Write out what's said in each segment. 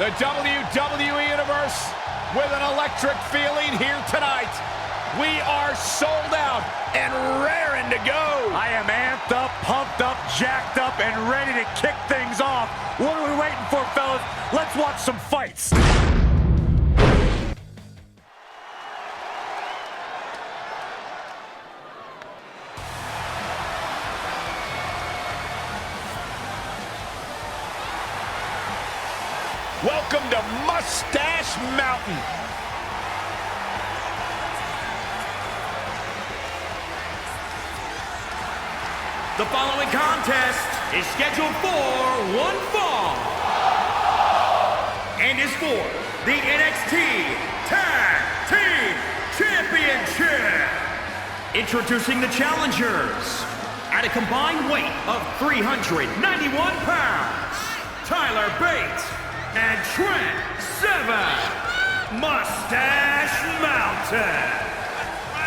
The WWE Universe with an electric feeling here tonight. We are sold out and raring to go. I am amped up, pumped up, jacked up, and ready to kick things off. What are we waiting for, fellas? Let's watch some fights. Welcome to Mustache Mountain. The following contest is scheduled for one fall and is for the NXT Tag Team Championship. Introducing the challengers at a combined weight of 391 pounds, Tyler Bate and Trent Seven, Mustache Mountain.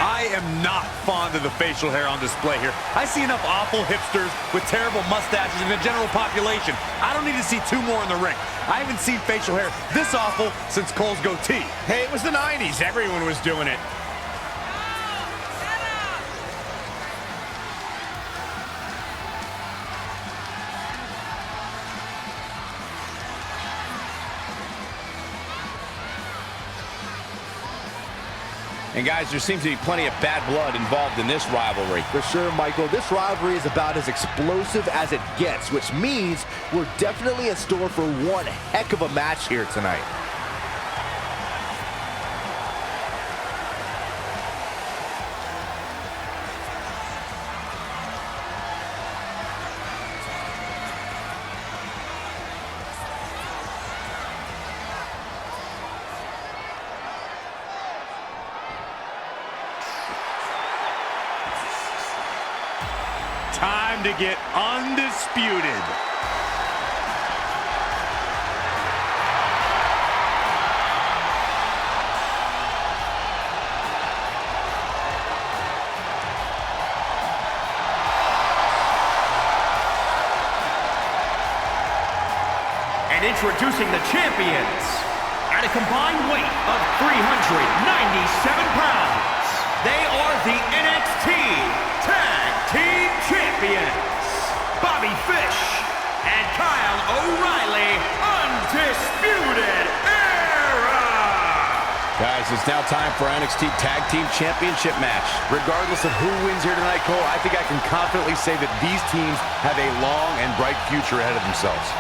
I am not fond of the facial hair on display here. I see enough awful hipsters with terrible mustaches in the general population. I don't need to see two more in the ring. I haven't seen facial hair this awful since Cole's goatee. Hey, it was the 90s. Everyone was doing it. And guys, there seems to be plenty of bad blood involved in this rivalry. For sure, Michael. This rivalry is about as explosive as it gets, which means we're definitely in store for one heck of a match here tonight. Time to get undisputed. And introducing the champions at a combined weight of 397 pounds, they are the NXT Tag Team Champions, Bobby Fish and Kyle O'Reilly, Undisputed Era. Guys, it's now time for our NXT Tag Team Championship match. Regardless of who wins here tonight, Cole, I think I can confidently say that these teams have a long and bright future ahead of themselves.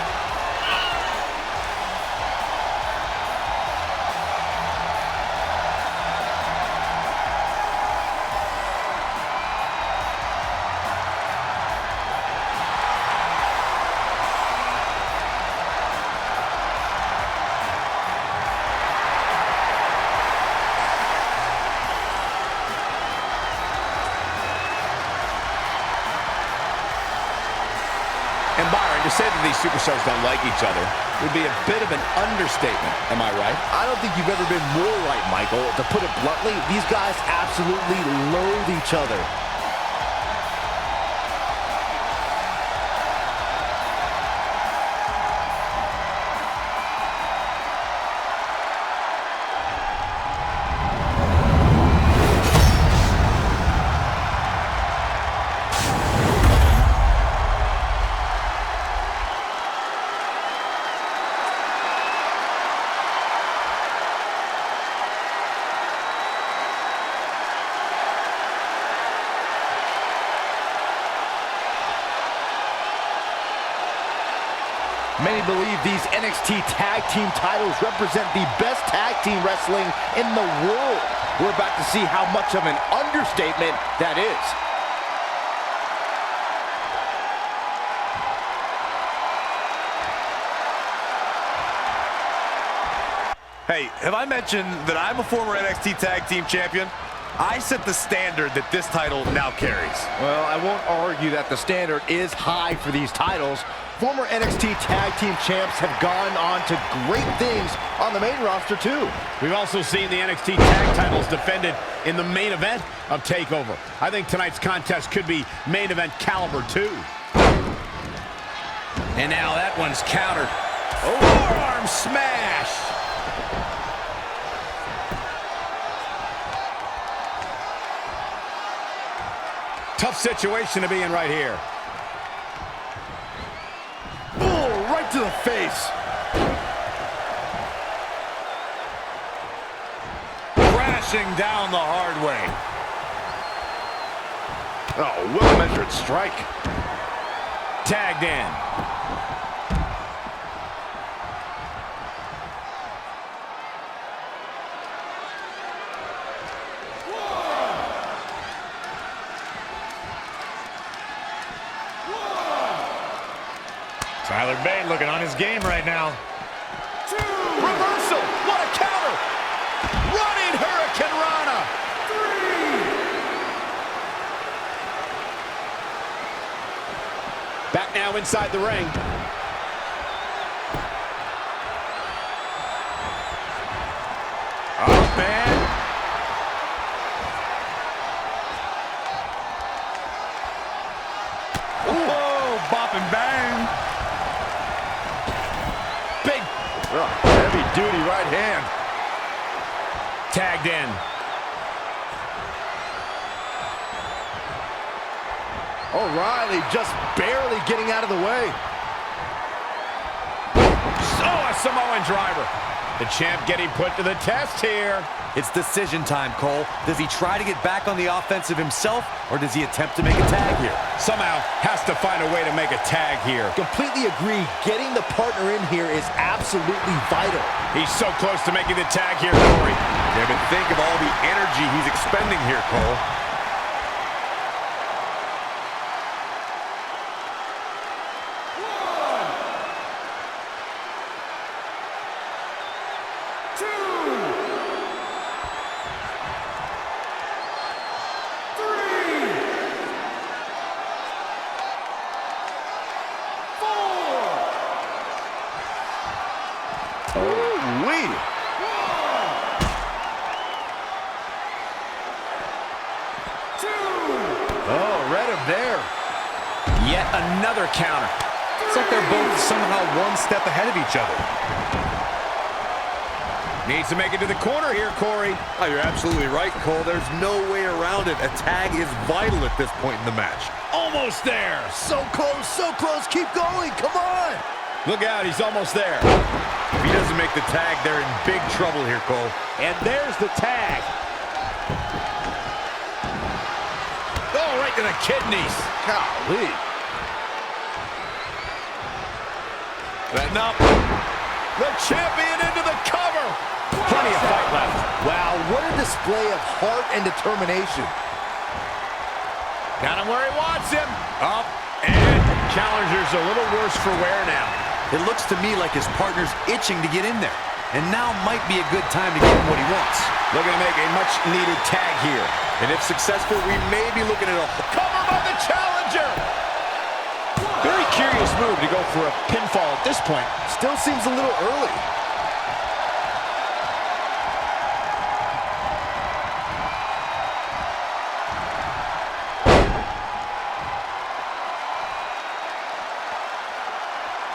And Byron, to say that these superstars don't like each other would be a bit of an understatement. Am I right? I don't think you've ever been more right, Michael. To put it bluntly, these guys absolutely loathe each other. Many believe these NXT Tag Team titles represent the best tag team wrestling in the world. We're about to see how much of an understatement that is. Hey, have I mentioned that I'm a former NXT Tag Team Champion? I set the standard that this title now carries. Well, I won't argue that the standard is high for these titles. Former NXT Tag Team Champs have gone on to great things on the main roster, too. We've also seen the NXT Tag titles defended in the main event of TakeOver. I think tonight's contest could be main event caliber, too. And now that one's countered. Forearm smash. Tough situation to be in right here. Oh, right to the face. Crashing down the hard way. Oh, well-measured strike. Tagged in. Tyler Bate looking on his game right now. Reversal. What a counter. Running Hurricane Rana. Back now inside the ring. Oh, man. Whoa, bop and bang. Big. Heavy-duty right hand. Tagged in. O'Reilly just barely getting out of the way. Oh, a Samoan driver. The champ getting put to the test here. It's decision time, Cole. Does he try to get back on the offensive himself, or does he attempt to make a tag here? Somehow has to find a way to make a tag here. Completely agree. Getting the partner in here is absolutely vital. He's so close to making the tag here, Corey. Yeah, but think of all the energy he's expending here, Cole. Yet another counter. It's like they're both somehow one step ahead of each other. Needs to make it to the corner here, Corey. Oh, you're absolutely right, Cole. There's no way around it. A tag is vital at this point in the match. Almost there. So close, keep going, come on! Look out, he's almost there. If he doesn't make the tag, they're in big trouble here, Cole. And there's the tag. Oh, right to the kidneys. Golly. Setting up. The champion into the cover. Plenty of fight left. Wow, what a display of heart and determination. Got him where he wants him. Up, and challenger's a little worse for wear now. It looks to me like his partner's itching to get in there. And now might be a good time to give him what he wants. Looking to make a much-needed tag here. And if successful, we may be looking at a cover by the challenger. Very curious move to go for a pinfall at this point. Still seems a little early.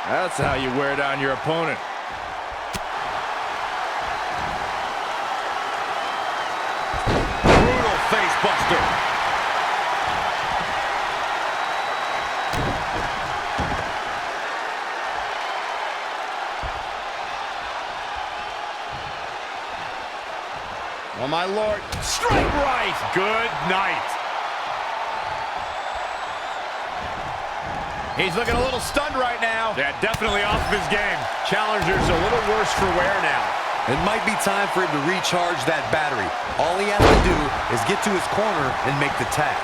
That's how you wear down your opponent. brutal face buster. Oh, my Lord. Straight right. Good night. He's looking a little stunned right now. Yeah, definitely off of his game. Challenger's a little worse for wear now. It might be time for him to recharge that battery. All he has to do is get to his corner and make the tag.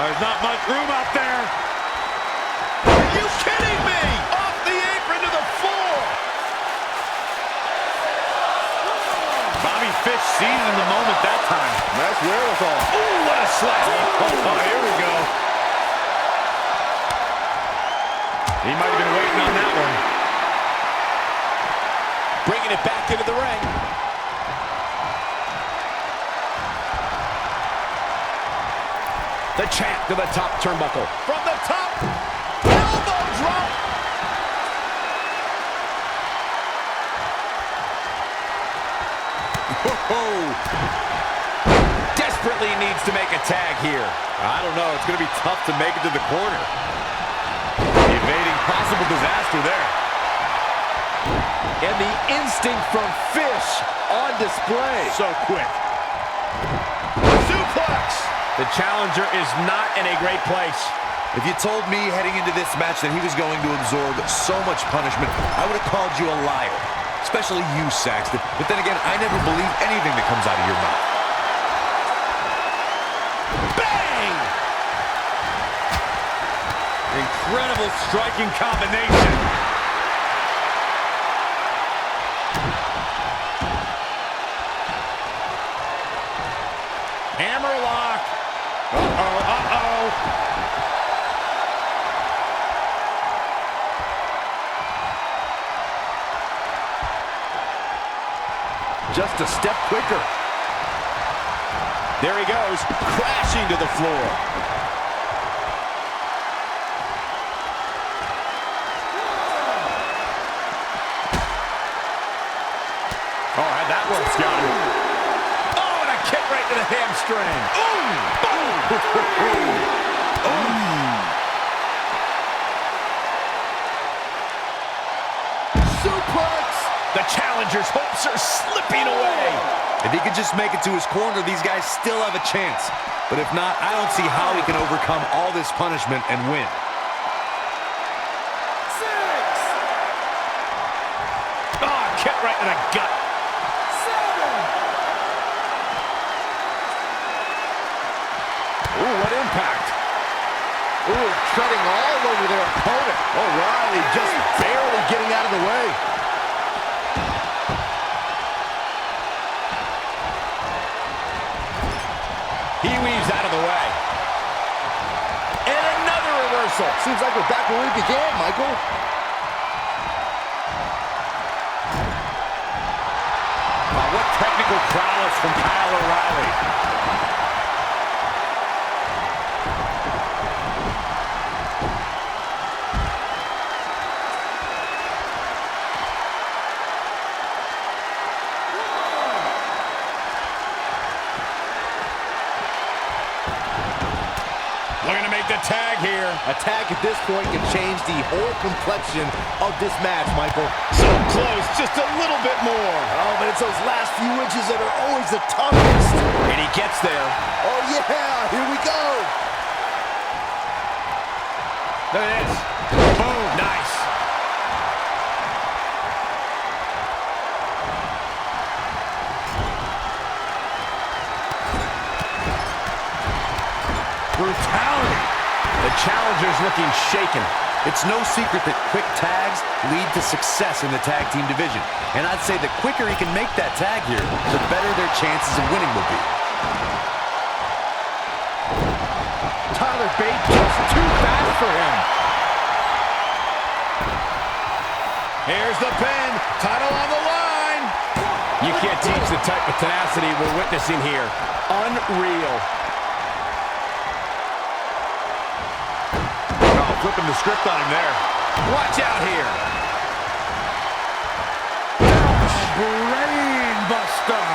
There's not much room out there. Are you kidding me? Off the apron to the floor. Bobby Fish seizing the moment that time. Nice wherewithal. Ooh, what a slap. Oh, here we go. He might have been waiting on that one. Bringing it back into the ring. The champ to the top turnbuckle. From the top, elbow drop. Whoa. Desperately needs to make a tag here. I don't know. It's going to be tough to make it to the corner. Evading possible disaster there. And the instinct from Fish on display. So quick. Suplex. The challenger is not in a great place. If you told me heading into this match that he was going to absorb so much punishment, I would have called you a liar. Especially you, Saxton. But then again, I never believe anything that comes out of your mouth. Bang! Incredible striking combination. Hammerlock. Uh-oh, uh-oh. Just a step quicker. There he goes, crashing to the floor. Oh, and that one's got him. Oh, and a kick right to the hamstring. Suplex! The challenger's hopes are slipping away. If he could just make it to his corner, these guys still have a chance. But if not, I don't see how he can overcome all this punishment and win. 6. Oh, kick right in the gut. 7. Ooh, what impact. Ooh, treading all over their opponent. O'Reilly just barely getting out of the way. He weaves out of the way. And another reversal. Seems like we're back where we began, Michael. Wow, what technical prowess from Kyle O'Reilly. Looking to make the tag here. A tag at this point can change the whole complexion of this match, Michael. So close, just a little bit more. Oh, but it's those last few inches that are always the toughest. And he gets there. Oh, yeah, here we go. Look at this. Boom, nice. Brutality. The challenger's looking shaken. It's no secret that quick tags lead to success in the tag team division. And I'd say the quicker he can make that tag here, the better their chances of winning will be. Tyler Bate just too fast for him. Here's the pin. Title on the line. You can't teach the type of tenacity we're witnessing here. Unreal. Flipping the script on him there. Watch out here. Brain buster.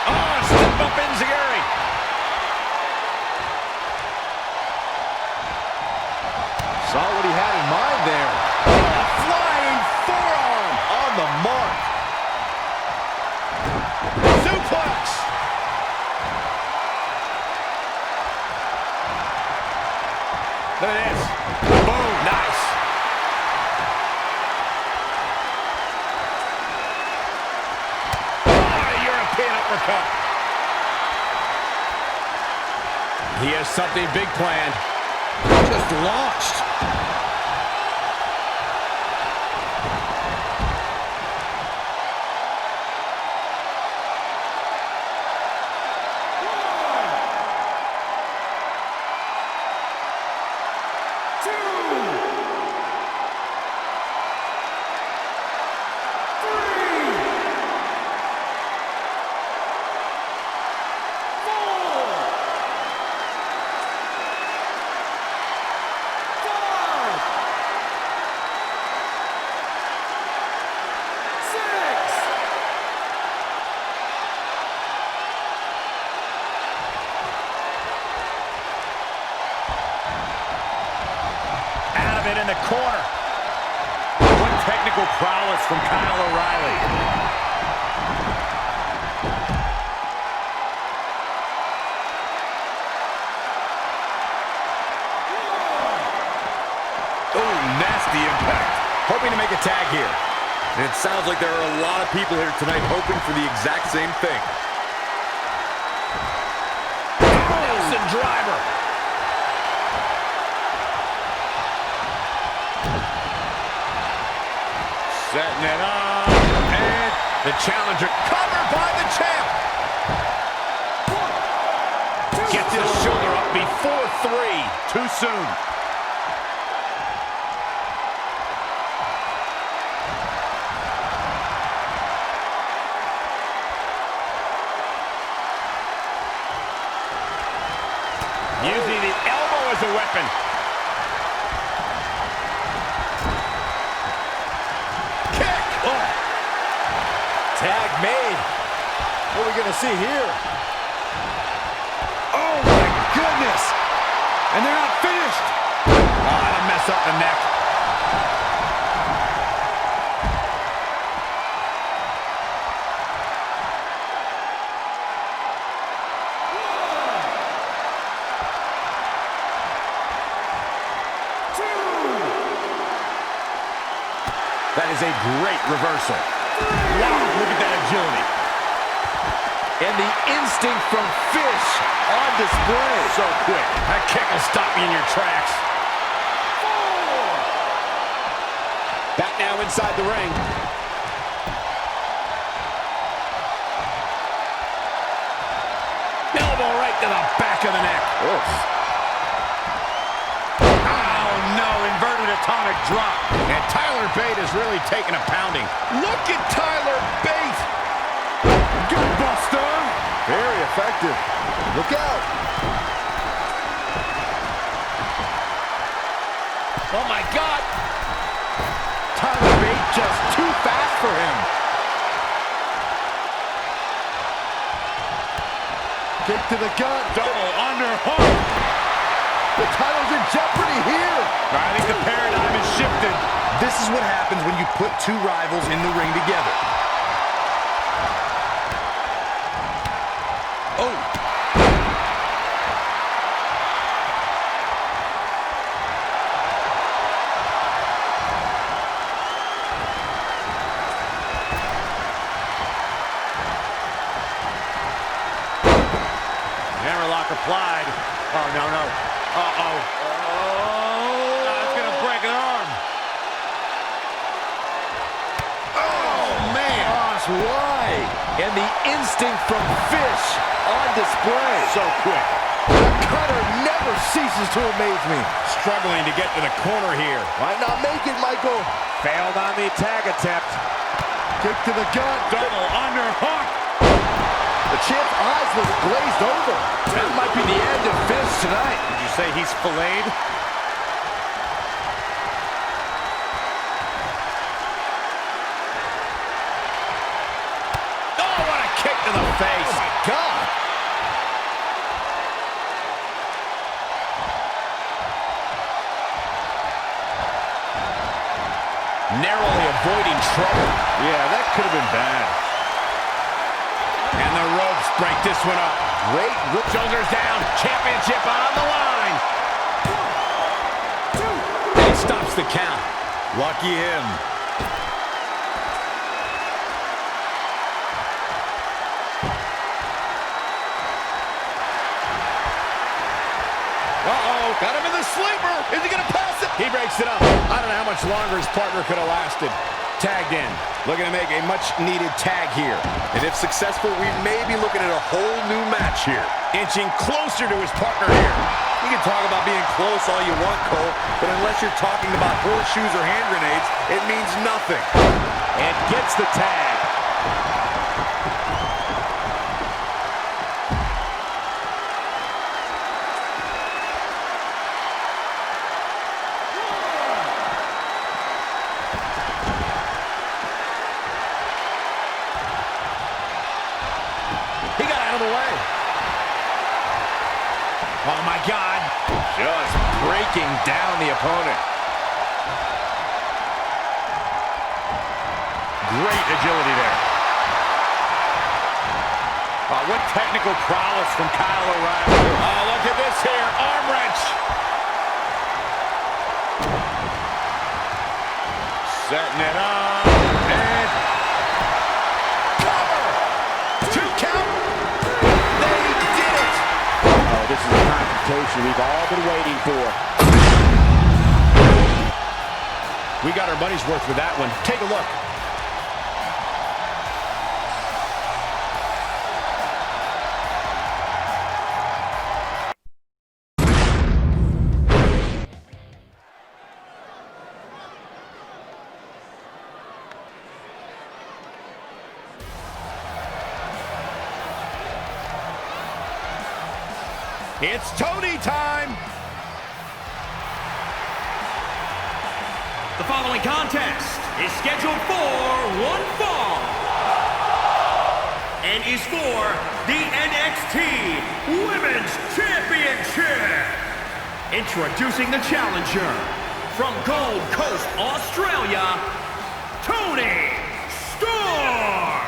Oh, step up Enziguri. Saw what he had in mind there. A flying forearm On the mark. suplex. Look at this. Boom, nice. Oh, European uppercut. He has something big planned. Just launched. of it in the corner. What technical prowess from Kyle O'Reilly. Oh, nasty impact. Hoping to make a tag here. And it sounds like there are a lot of people here tonight hoping for the exact same thing. Nelson driver. Setting it up. And the challenger covered by the champ. Gets his shoulder up before 3. Too soon. Using the elbow as a weapon. Kick! Oh. Tag made. What are we going to see here? Oh, my goodness! And they're not finished! Oh, that'll mess up the neck. That is a great reversal. Wow, look at that agility. And the instinct from Fish on display. So quick. That kick will stop you in your tracks. Back now inside the ring. Elbow right to the back of the neck. Oof. Inverted atomic drop. And Tyler Bate is really taking a pounding. Look at Tyler Bate. Good buster. Very effective. Look out. Oh, my God. Tyler Bate just too fast for him. Kick to the gut. Double underhook. The title's in jeopardy here. I think the paradigm has shifted. This is what happens when you put two rivals in the ring together. Oh. Hammerlock applied. Oh, no. Uh-oh. That's going to break an arm. Oh, man. That's right. And the instinct from Fish on display. So quick. The cutter never ceases to amaze me. Struggling to get to the corner here. Might not make it, Michael. Failed on the tag attempt. Kick to the gut. Double underhook. The champ's eyes look glazed over. That might be the end of Fish tonight. Did you say he's filleted? Oh, what a kick to the face. Oh, my God. Narrowly avoiding trouble. Yeah, that could have been bad. And the ropes break this one up. Great. Shoulders down. Championship on the line. 1, 2. And he stops the count. Lucky him. Uh-oh. Got him in the sleeper. Is he going to pass it? He breaks it up. I don't know how much longer his partner could have lasted. Tagged in. Looking to make a much-needed tag here. And if successful, we may be looking at a whole new match here. Inching closer to his partner here. You can talk about being close all you want, Cole, but unless you're talking about horseshoes or hand grenades, it means nothing. And gets the tag. He got out of the way. Oh, my God. Just breaking down the opponent. great agility there. What technical prowess from Kyle O'Reilly. Oh, look at this here. Arm wrench. Setting it up. And cover. 2 count. They did it. Oh, this is a confrontation we've all been waiting for. We got our money's worth with that one. Take a look. It's Toni time! The following contest is scheduled for one fall and is for the NXT Women's Championship. Introducing the challenger from Gold Coast, Australia, Toni Storm.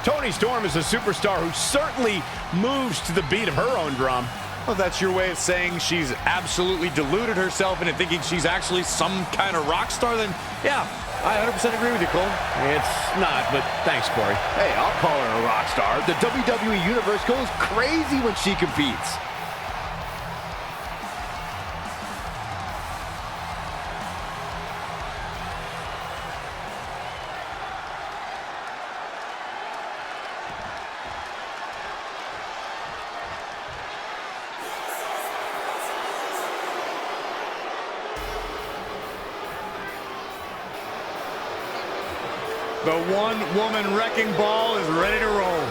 Toni Storm is a superstar who certainly moves to the beat of her own drum. well, that's your way of saying she's absolutely deluded herself into thinking she's actually some kind of rock star, then yeah, I 100% agree with you, Cole. It's not, but thanks, Corey. Hey, I'll call her a rock star. The WWE Universe goes crazy when she competes. The one-woman wrecking ball is ready to roll.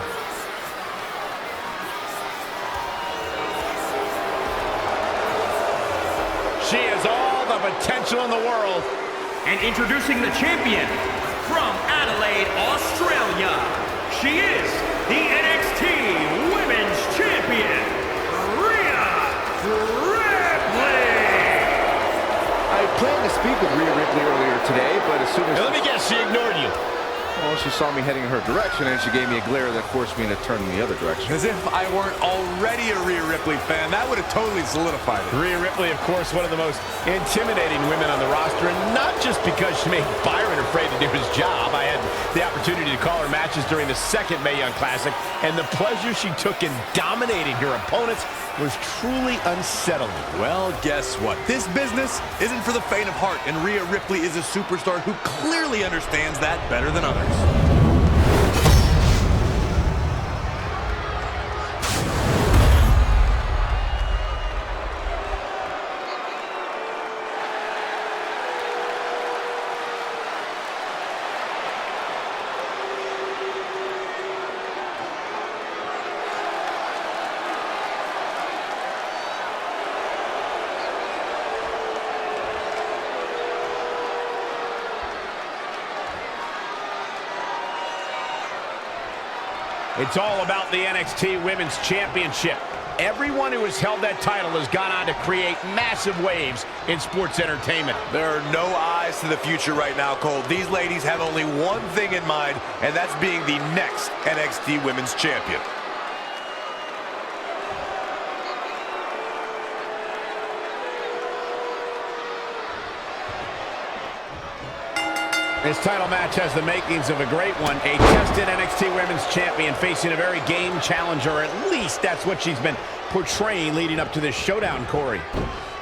She has all the potential in the world. And introducing the champion from Adelaide, Australia, she is the NXT Women's Champion, Rhea Ripley. I planned to speak with Rhea Ripley earlier today, but as soon as... Now, let me guess, she ignored you. Well, she saw me heading in her direction, and she gave me a glare that forced me to turn in the other direction. As if I weren't already a Rhea Ripley fan. That would have totally solidified it. Rhea Ripley, of course, one of the most intimidating women on the roster, and not just because she made Byron afraid to do his job. I had the opportunity to call her matches during the second Mae Young Classic, and the pleasure she took in dominating her opponents was truly unsettling. Well, guess what? This business isn't for the faint of heart, and Rhea Ripley is a superstar who clearly understands that better than others. It's all about the NXT Women's Championship. Everyone who has held that title has gone on to create massive waves in sports entertainment. There are no eyes to the future right now, Cole. These ladies have only one thing in mind, and that's being the next NXT Women's Champion. This title match has the makings of a great one. A tested NXT Women's Champion facing a very game challenger. At least that's what she's been portraying leading up to this showdown, Corey.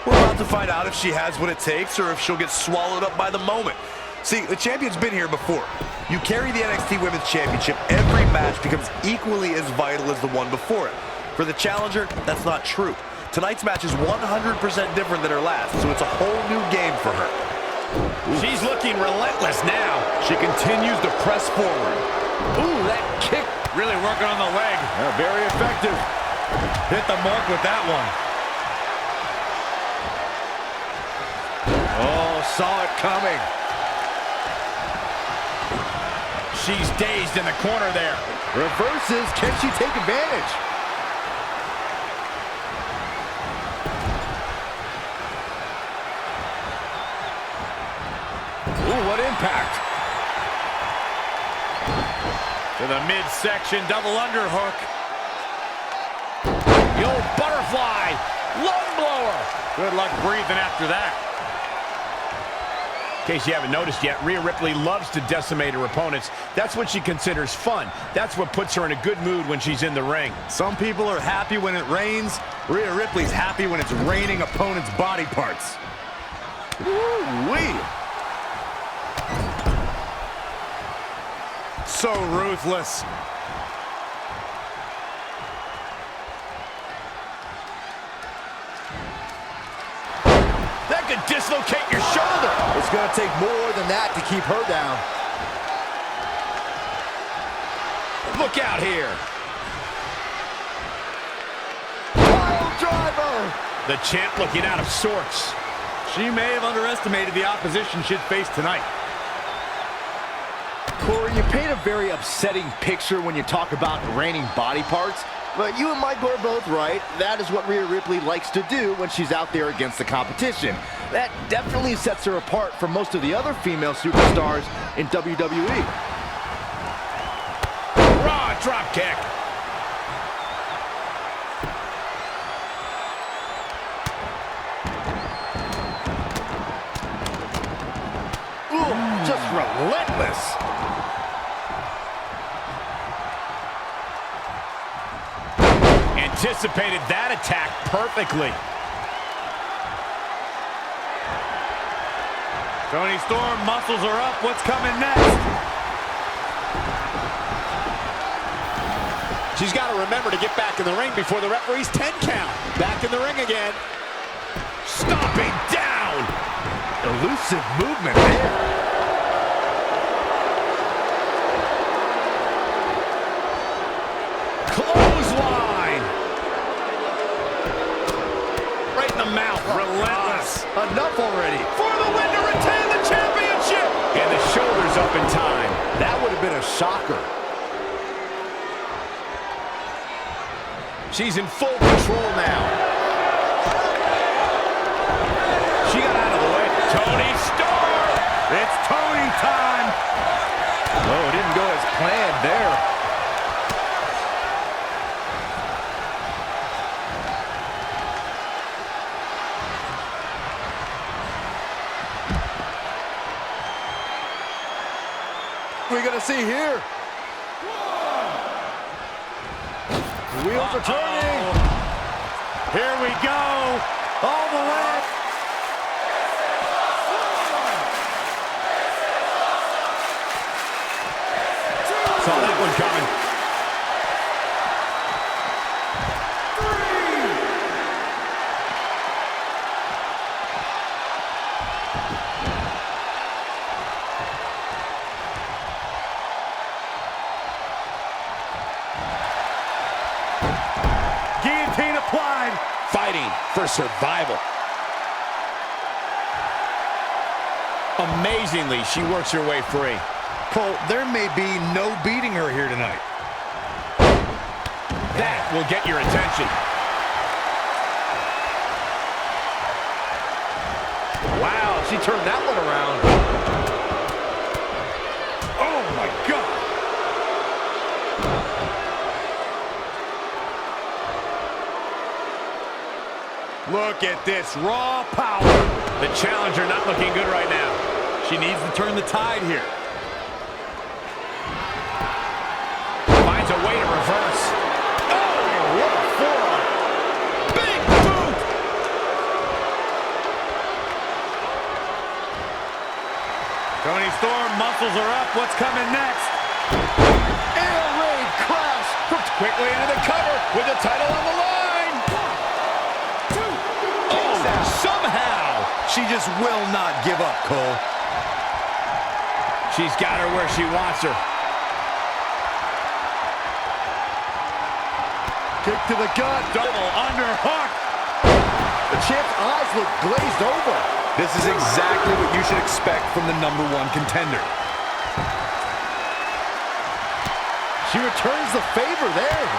We're about to find out if she has what it takes or if she'll get swallowed up by the moment. See, the champion's been here before. You carry the NXT Women's Championship, every match becomes equally as vital as the one before it. For the challenger, that's not true. Tonight's match is 100% different than her last, so it's a whole new game for her. She's looking relentless now. She continues to press forward. Ooh, that kick. Really working on the leg. Very effective. Hit the mark with that one. Oh, saw it coming. She's dazed in the corner there. Reverses. Can she take advantage? Ooh, what impact. To the midsection, double underhook. The old butterfly, lung blower. Good luck breathing after that. In case you haven't noticed yet, Rhea Ripley loves to decimate her opponents. That's what she considers fun. That's what puts her in a good mood when she's in the ring. Some people are happy when it rains. Rhea Ripley's happy when it's raining opponents' body parts. Woo-wee. So ruthless. That could dislocate your shoulder. It's going to take more than that to keep her down. Look out here. Pile driver. The champ looking out of sorts. She may have underestimated the opposition she'd face tonight. Corey, you paint a very upsetting picture when you talk about raining body parts, but you and Michael are both right. That is what Rhea Ripley likes to do when she's out there against the competition. That definitely sets her apart from most of the other female superstars in WWE. Raw drop kick. Ooh, just relentless. Anticipated that attack perfectly. Toni Storm, muscles are up. What's coming next? She's got to remember to get back in the ring before the referee's 10 count. Back in the ring again. Stomping down. Elusive movement there. Clothesline. Right in the mouth. Relentless. Enough already. For the win to retain the championship. And the shoulders up in time. That would have been a shocker. She's in full control now. She got out of the way. Toni Storm. It's Toni time. Oh, it didn't go as planned there. What are we gonna see here? The wheels are turning. Here we go. All the way. Saw that one coming. Guillotine applied. Fighting for survival. Amazingly, she works her way free. Cole, there may be no beating her here tonight. That will get your attention. Wow, she turned that one around. Oh my God. Look at this raw power. The challenger not looking good right now. She needs to turn the tide here. Finds a way to reverse. Oh, what a forearm. Big boot. Toni Storm, muscles are up. What's coming next? Air raid crash. Quickly into the cover with the title on the line. Somehow, She just will not give up, Cole. she's got her where she wants her. Kick to the gut. Double underhook. The champ's eyes look glazed over. This is exactly what you should expect from the #1 contender. She returns the favor there.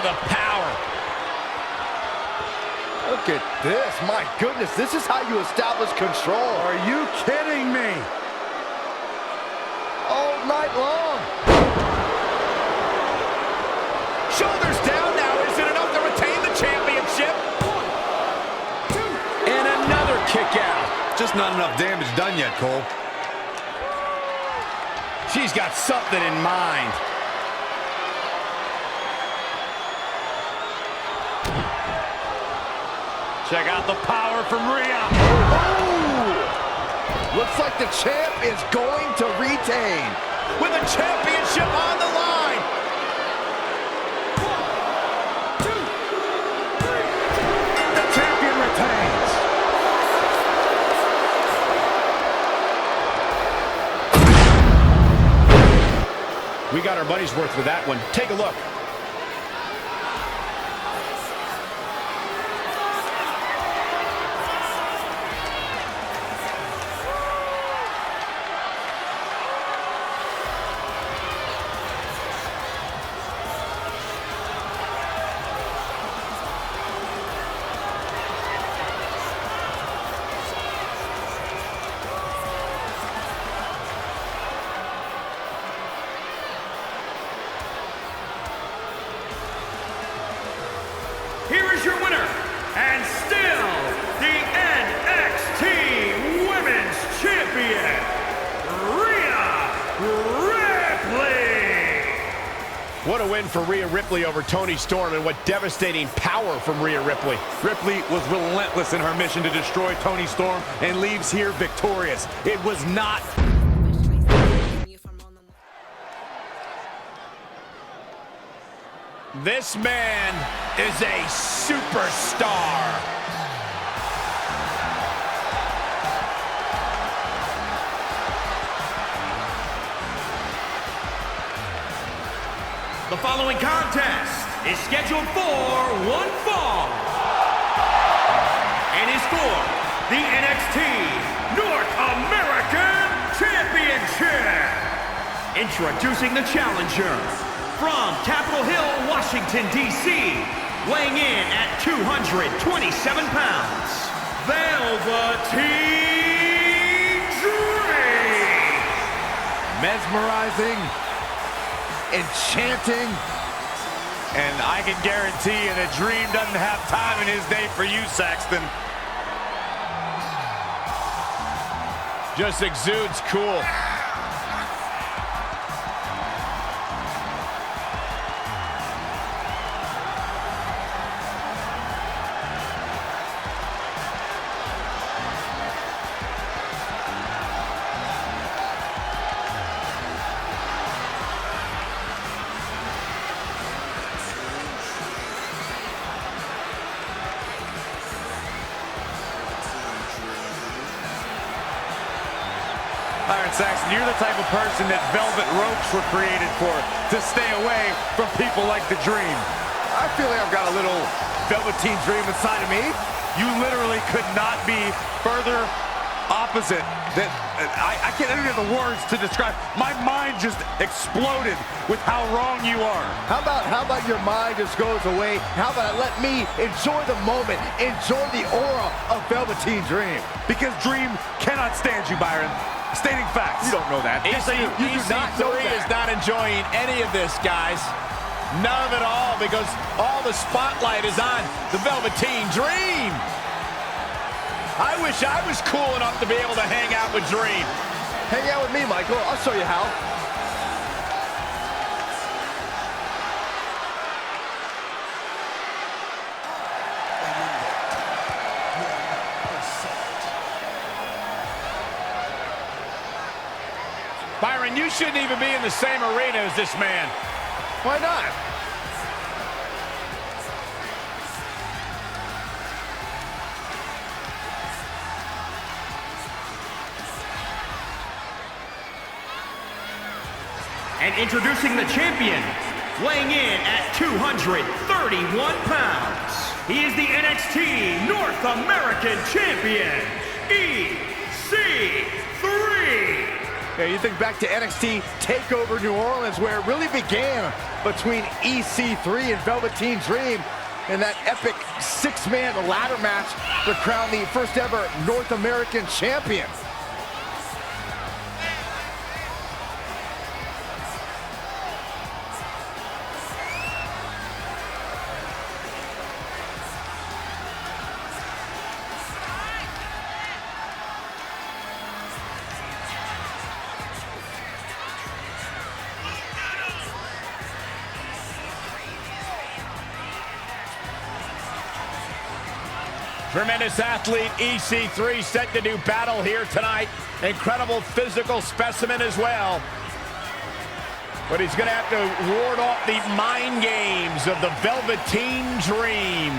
to the power. Look at this. My goodness, this is how you establish control. Are you kidding me? All night long. Shoulders down now. Is it enough to retain the championship? 1, 2. And another kick out. Just not enough damage done yet, Cole. She's got something in mind. Check out the power from Rhea. Oh! Looks like the champ is going to retain. With the championship on the line. 1, 2, 3. The champion retains. We got our money's worth with that one. Take a look. Here is your winner, and still the NXT Women's Champion, Rhea Ripley. What a win for Rhea Ripley over Toni Storm, and what devastating power from Rhea Ripley. Ripley was relentless in her mission to destroy Toni Storm and leaves here victorious. It was not... This man is a superstar. The following contest is scheduled for one fall and is for the NXT North American Championship. Introducing the challenger from Capitol Hill, Washington, D.C., weighing in at 227 pounds, Velveteen Dream. mesmerizing, enchanting, and I can guarantee you that Dream doesn't have time in his day for you, Saxton. Just exudes cool. Iron Saxton, you're the type of person that velvet ropes were created for, to stay away from people like the Dream. I feel like I've got a little Velveteen Dream inside of me. You literally could not be further opposite. That I can't even get the words to describe. My mind just exploded with how wrong you are. How about your mind just goes away? How about let me enjoy the moment, enjoy the aura of Velveteen Dream? Because Dream cannot stand you, Byron. Stating facts. You don't know that. You do not know that. Is not enjoying any of this, guys. None of it all, because all the spotlight is on the Velveteen Dream. I wish I was cool enough to be able to hang out with Dream. Hang out with me, Michael. I'll show you how. Byron, you shouldn't even be in the same arena as this man. Why not? And introducing the champion, weighing in at 231 pounds, he is the NXT North American Champion, EC3, Yeah, you think back to NXT Takeover New Orleans, where it really began between EC3 and Velveteen Dream in that epic six-man ladder match to crown the first ever North American champion. Tremendous athlete, EC3, set to do battle here tonight. Incredible physical specimen as well. But he's going to have to ward off the mind games of the Velveteen Dream.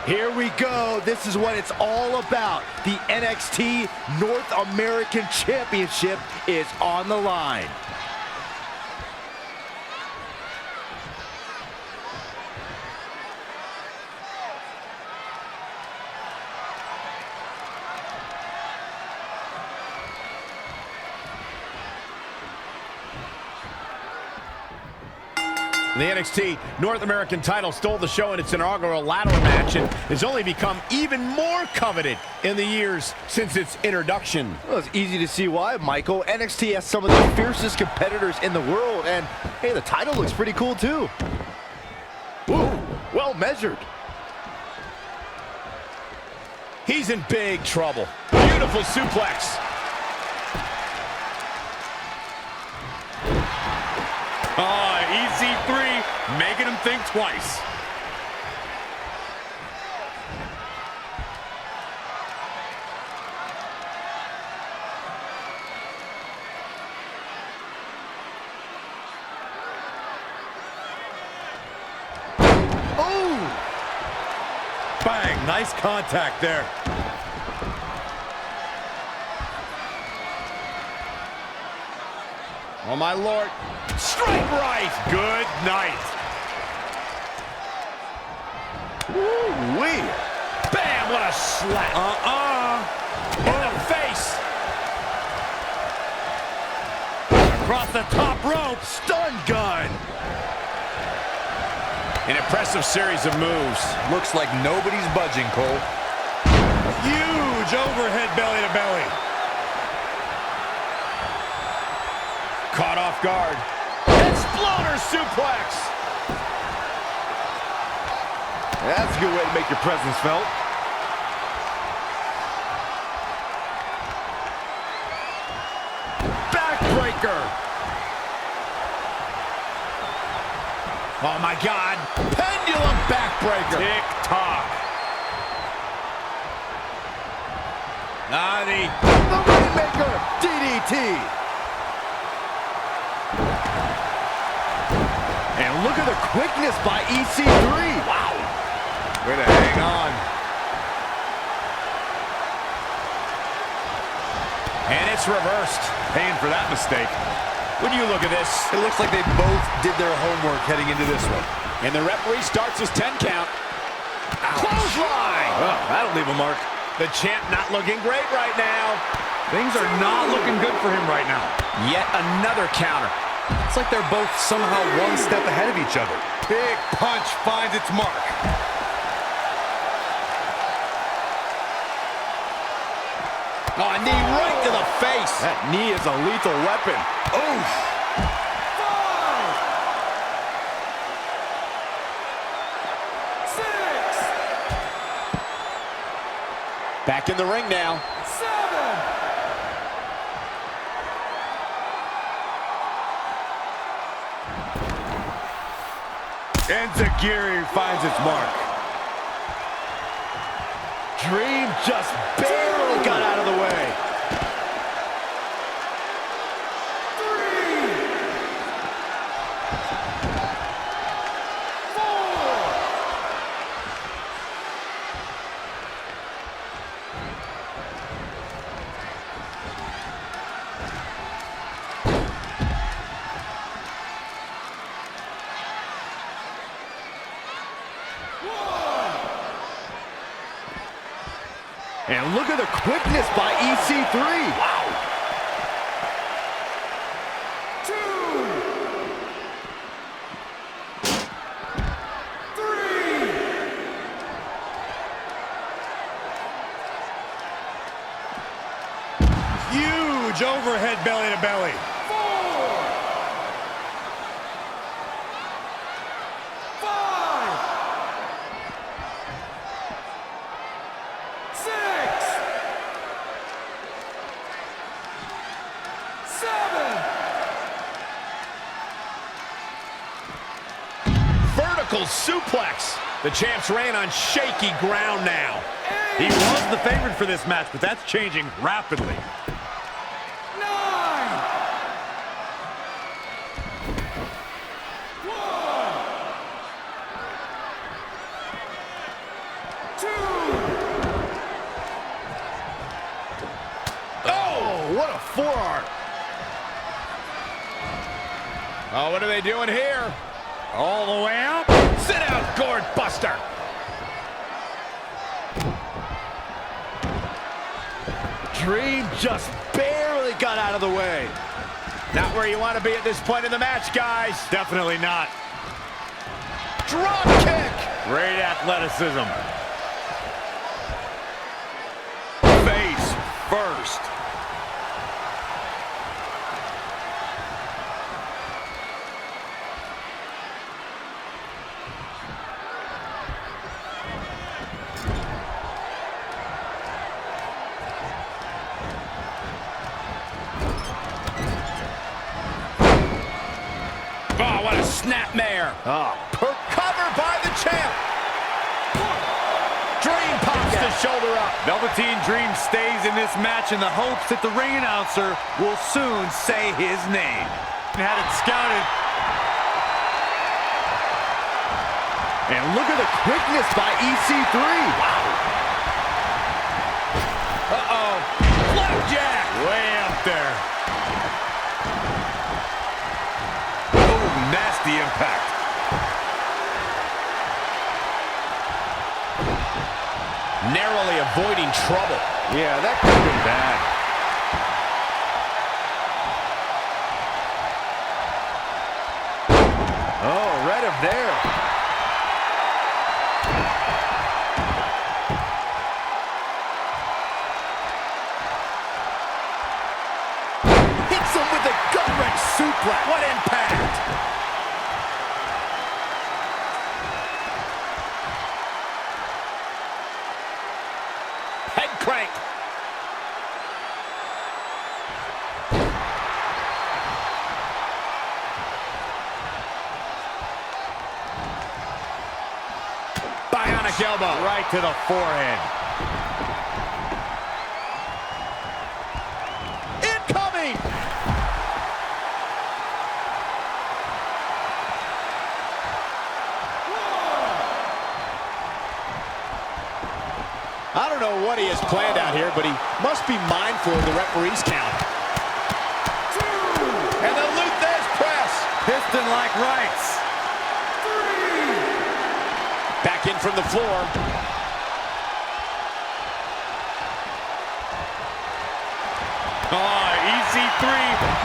Here we go. This is what it's all about. The NXT North American Championship is on the line. The NXT North American title stole the show in its inaugural ladder match and has only become even more coveted in the years since its introduction. Well, it's easy to see why, Michael. NXT has some of the fiercest competitors in the world, and hey, the title looks pretty cool too. Ooh, well measured. He's in big trouble. Beautiful suplex. EC3 making him think twice. Oh! Bang, nice contact there. Oh, my Lord. Strike right. Good night. Woo-wee. Bam, what a slap. In the face. Across the top rope. Stun gun. An impressive series of moves. Looks like nobody's budging, Cole. Huge overhead belly to belly. Caught off guard. Exploder suplex. That's a good way to make your presence felt. Backbreaker. Oh my God. Pendulum backbreaker. Tick-tock. The Rainmaker DDT. And look at the quickness by EC3. Wow. Way to hang on. And it's reversed. Paying for that mistake. When you look at this, It looks like they both did their homework heading into this one. and the referee starts his 10 count. Clothesline! Oh, that'll leave a mark. The champ not looking great right now. Things are not looking good for him right now. Yet another counter. It's like they're both somehow one step ahead of each other. Big punch finds its mark. Oh, a knee right to the face. That knee is a lethal weapon. Oof. 5, 6. Back in the ring now. 7. Enziguri finds its mark. Dream just barely got out of the way. 4. 1. And look at the quickness by EC3. Wow. 2. 3. Huge overhead belly to belly. 4. 5. 6. 7. Vertical suplex. The champ's reign on shaky ground now. 8. He was the favorite for this match, but that's changing rapidly. 9. 1. 2. Oh, what a forearm. Oh, what are they doing here? All the way up. Sit out, gourd buster. Dream just barely got out of the way. Not where you want to be at this point in the match, guys. Definitely not. Drop kick. Great athleticism. Face first. Oh, what a snapmare. Oh, cover by the champ. Dream pops the shoulder up. Velveteen Dream stays in this match in the hopes that the ring announcer will soon say his name. Had it scouted. And look at the quickness by EC3. Wow. Uh-oh. Flapjack. Way up there. Nasty impact. Narrowly avoiding trouble. Yeah, that could have been bad. Oh, right up there. Hits him with a gut-wrench suplex. What impact! Head crank. Bionic elbow. Right to the forehead. Incoming! I don't know what he has planned out here, but he must be mindful of the referee's count. 2. And the Luthez press. Piston-like rights. 3. Back in from the floor. Oh, EC3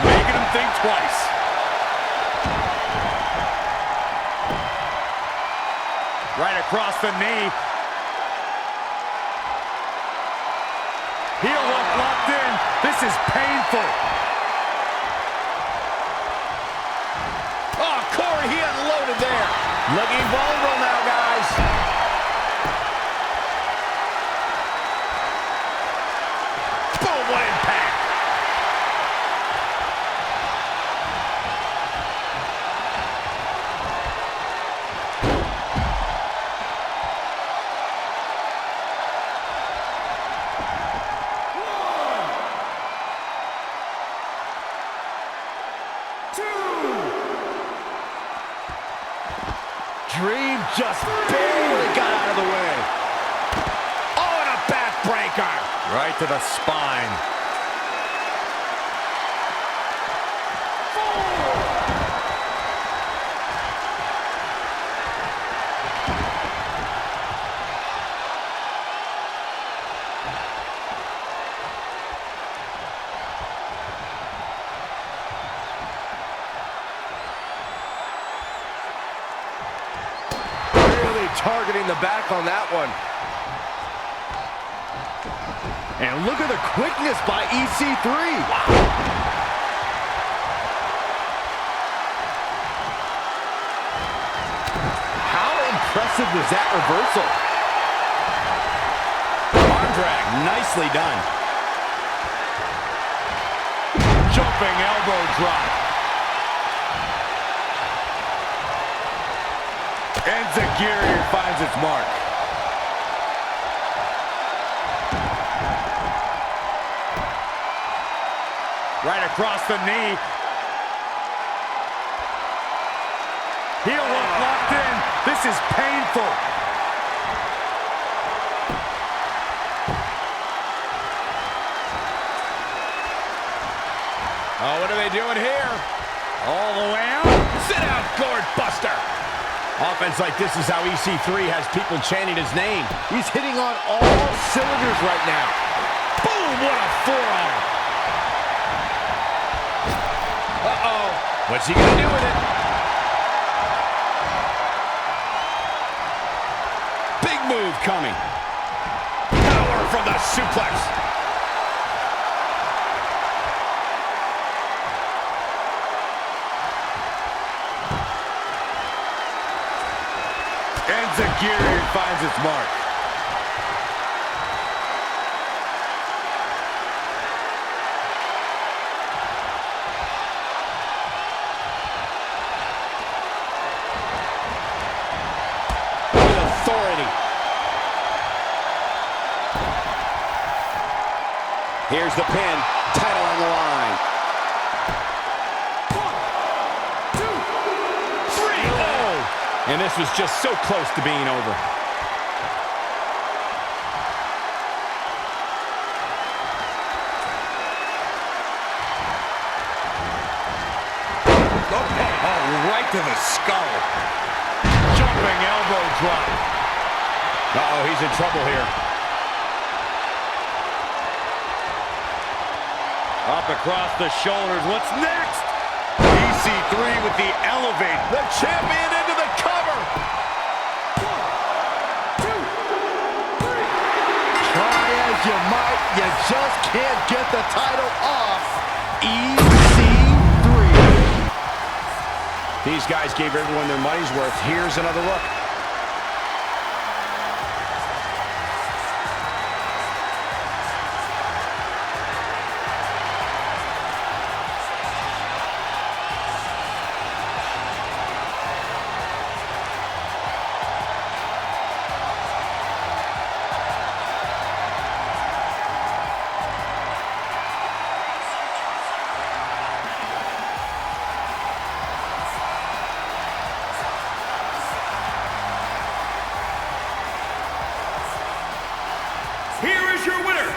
making him think twice. Right across the knee. Heel hook locked is painful. Oh, Corey, he unloaded there. Looking vulnerable now, guys. Boom, what impact. Dream just barely got out of the way. Oh, and a backbreaker. Right to the spine. Targeting the back on that one. And look at the quickness by EC3. Wow. How impressive was that reversal? Arm drag, nicely done. Jumping elbow drop. Enziguri finds its mark. Right across the knee. Heel hook locked in. This is painful. Oh, what are they doing here? All the way out. Sit out, gourd buster. Offense like this is how EC3 has people chanting his name. He's hitting on all cylinders right now. Boom, what a forearm. Uh-oh. What's he gonna do with it? Big move coming. Power from the suplex. Enziguri finds its mark. With authority. Here's the pin. Title on the line. 1, 2, 3. Oh! And this was just so close to being over. Oh, right to the skull. Jumping elbow drop. Uh-oh, he's in trouble here. Up across the shoulders. What's next? EC3 with the elevate. The champion into the cover. 1, 2, 3. Try as you might, you just can't get the title off EC3. These guys gave everyone their money's worth. Here's another look. Here is your winner,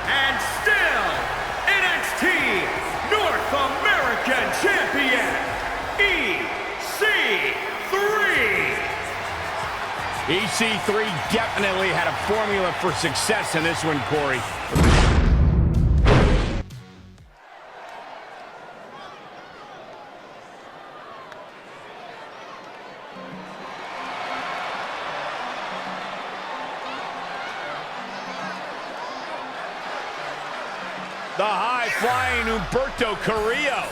and still NXT North American Champion, EC3. EC3 definitely had a formula for success in this one, Corey. The high-flying Humberto Carillo.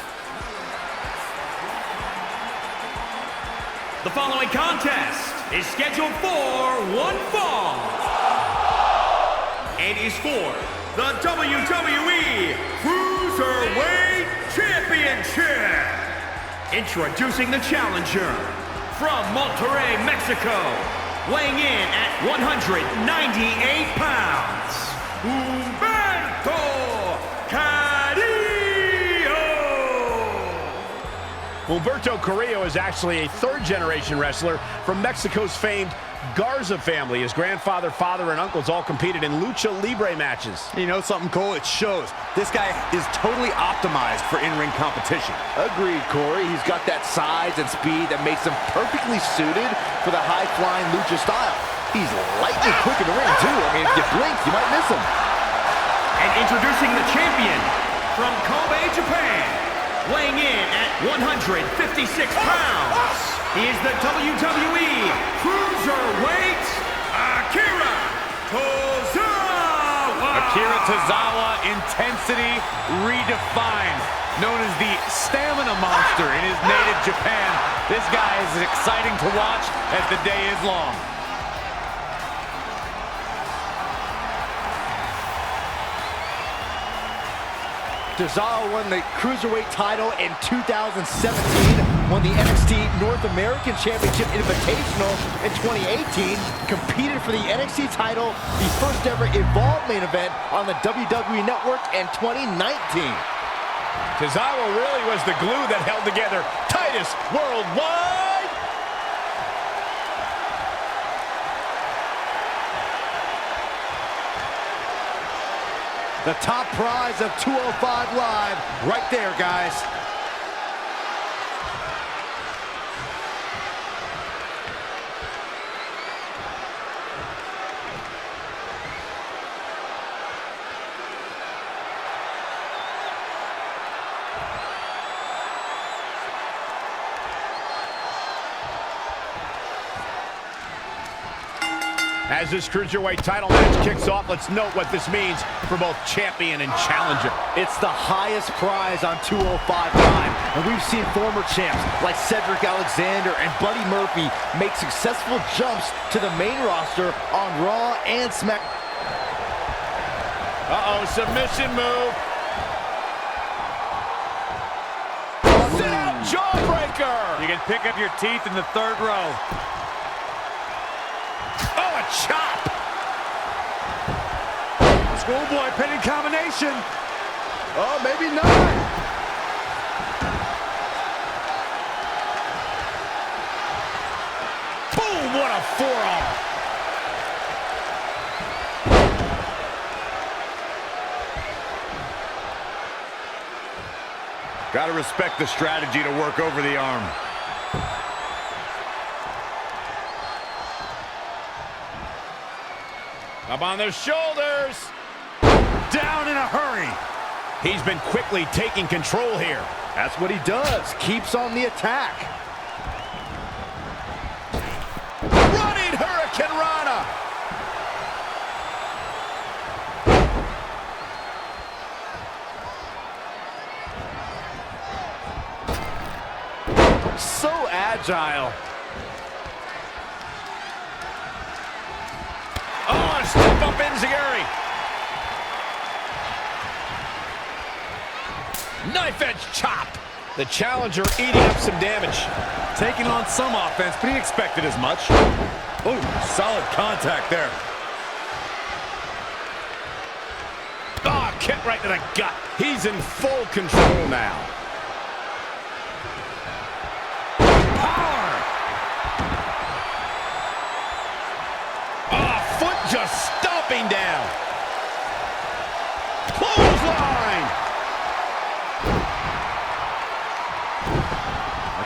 The following contest is scheduled for one fall and is for the WWE Cruiserweight Championship. Introducing the challenger from Monterrey, Mexico, weighing in at 198 pounds, Humberto Carillo. Humberto Carillo is actually a third-generation wrestler from Mexico's famed Garza family. His grandfather, father, and uncles all competed in lucha libre matches. You know something, Cole? It shows. This guy is totally optimized for in-ring competition. Agreed, Corey. He's got that size and speed that makes him perfectly suited for the high-flying lucha style. He's lightning quick in the ring, too. I mean, if you blink, you might miss him. And introducing the champion from Kobe, Japan, weighing in at 156 pounds, he is the WWE Cruiserweight, Akira Tozawa. Akira Tozawa, intensity redefined. Known as the stamina monster in his native Japan, this guy is as exciting to watch as the day is long. Tozawa won the Cruiserweight title in 2017, won the NXT North American Championship Invitational in 2018, competed for the NXT title, the first ever Evolve main event on the WWE Network in 2019. Tozawa really was the glue that held together Titus Worldwide. The top prize of 205 Live, right there, guys. As this Cruiserweight title match kicks off, let's note what this means for both champion and challenger. It's the highest prize on 205 Live, and we've seen former champs like Cedric Alexander and Buddy Murphy make successful jumps to the main roster on Raw and Smack. Uh-oh, submission move. Sit-out jawbreaker. You can pick up your teeth in the third row. Oh, a chop. Schoolboy pinning combination. Oh, maybe not. Boom, what a forearm. Gotta respect the strategy to work over the arm. Up on their shoulders. Down in a hurry. He's been quickly taking control here. That's what he does. Keeps on the attack. Running Hurricane Rana. So agile. Oh, and step up Enziguri. Knife edge chop. The challenger eating up some damage. Taking on some offense, but he expected as much. Oh, solid contact there. Ah, kick right to the gut. He's in full control now. Power. Ah, foot just stomping down. Clothesline.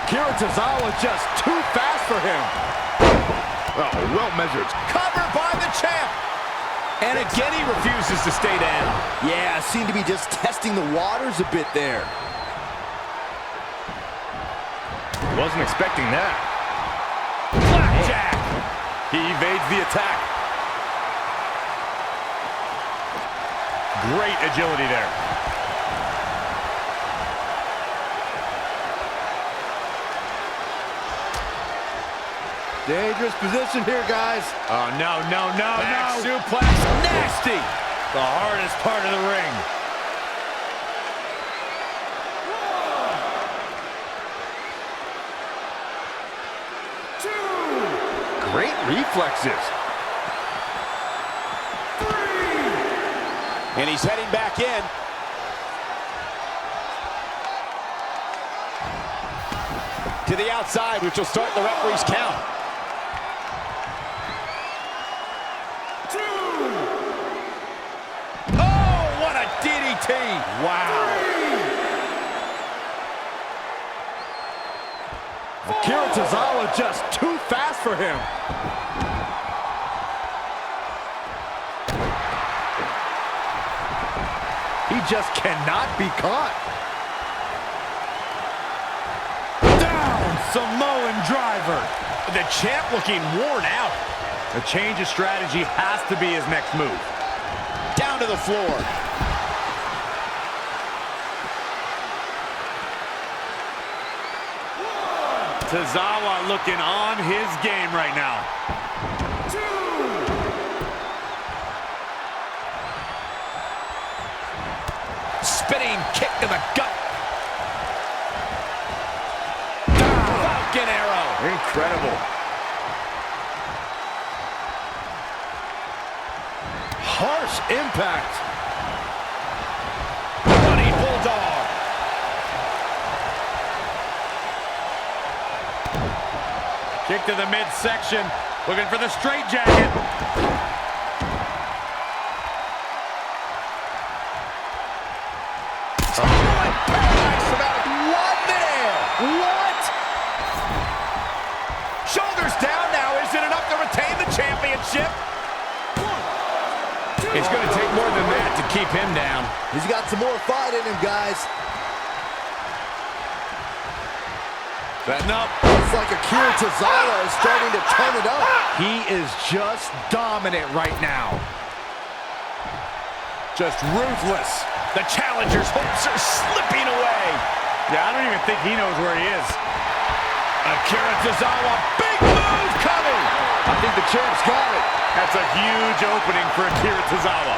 Akira Tozawa just too fast for him. Oh, well measured. Covered by the champ. And again, he refuses to stay down. Yeah, seemed to be just testing the waters a bit there. Wasn't expecting that. Blackjack. He evades the attack. Great agility there. Dangerous position here, guys. Oh, no, no, no, Back no. suplex, nasty. The hardest part of the ring. Great reflexes. And he's heading back in. To the outside, which will start the referee's count. Oh, what a DDT! Wow. Akira Tozawa just too fast for him. He just cannot be caught. Samoan driver. The champ looking worn out. A change of strategy has to be his next move. Down to the floor. Tozawa looking on his game right now. Spinning kick to the gut. Falcon arrow. Incredible. Harsh impact. Running bulldog. Kick to the midsection. Looking for the straight jacket. What? Shoulders down now. Is it enough to retain the championship? It's going to take more than that to keep him down. He's got some more fight in him, guys. Setting up. Looks like Akira Tozawa is starting to turn it up. He is just dominant right now. Just ruthless. The challenger's hopes are slipping away. Yeah, I don't even think he knows where he is. Akira Tozawa, big move coming. I think the champ's got it. That's a huge opening for Akira Tozawa.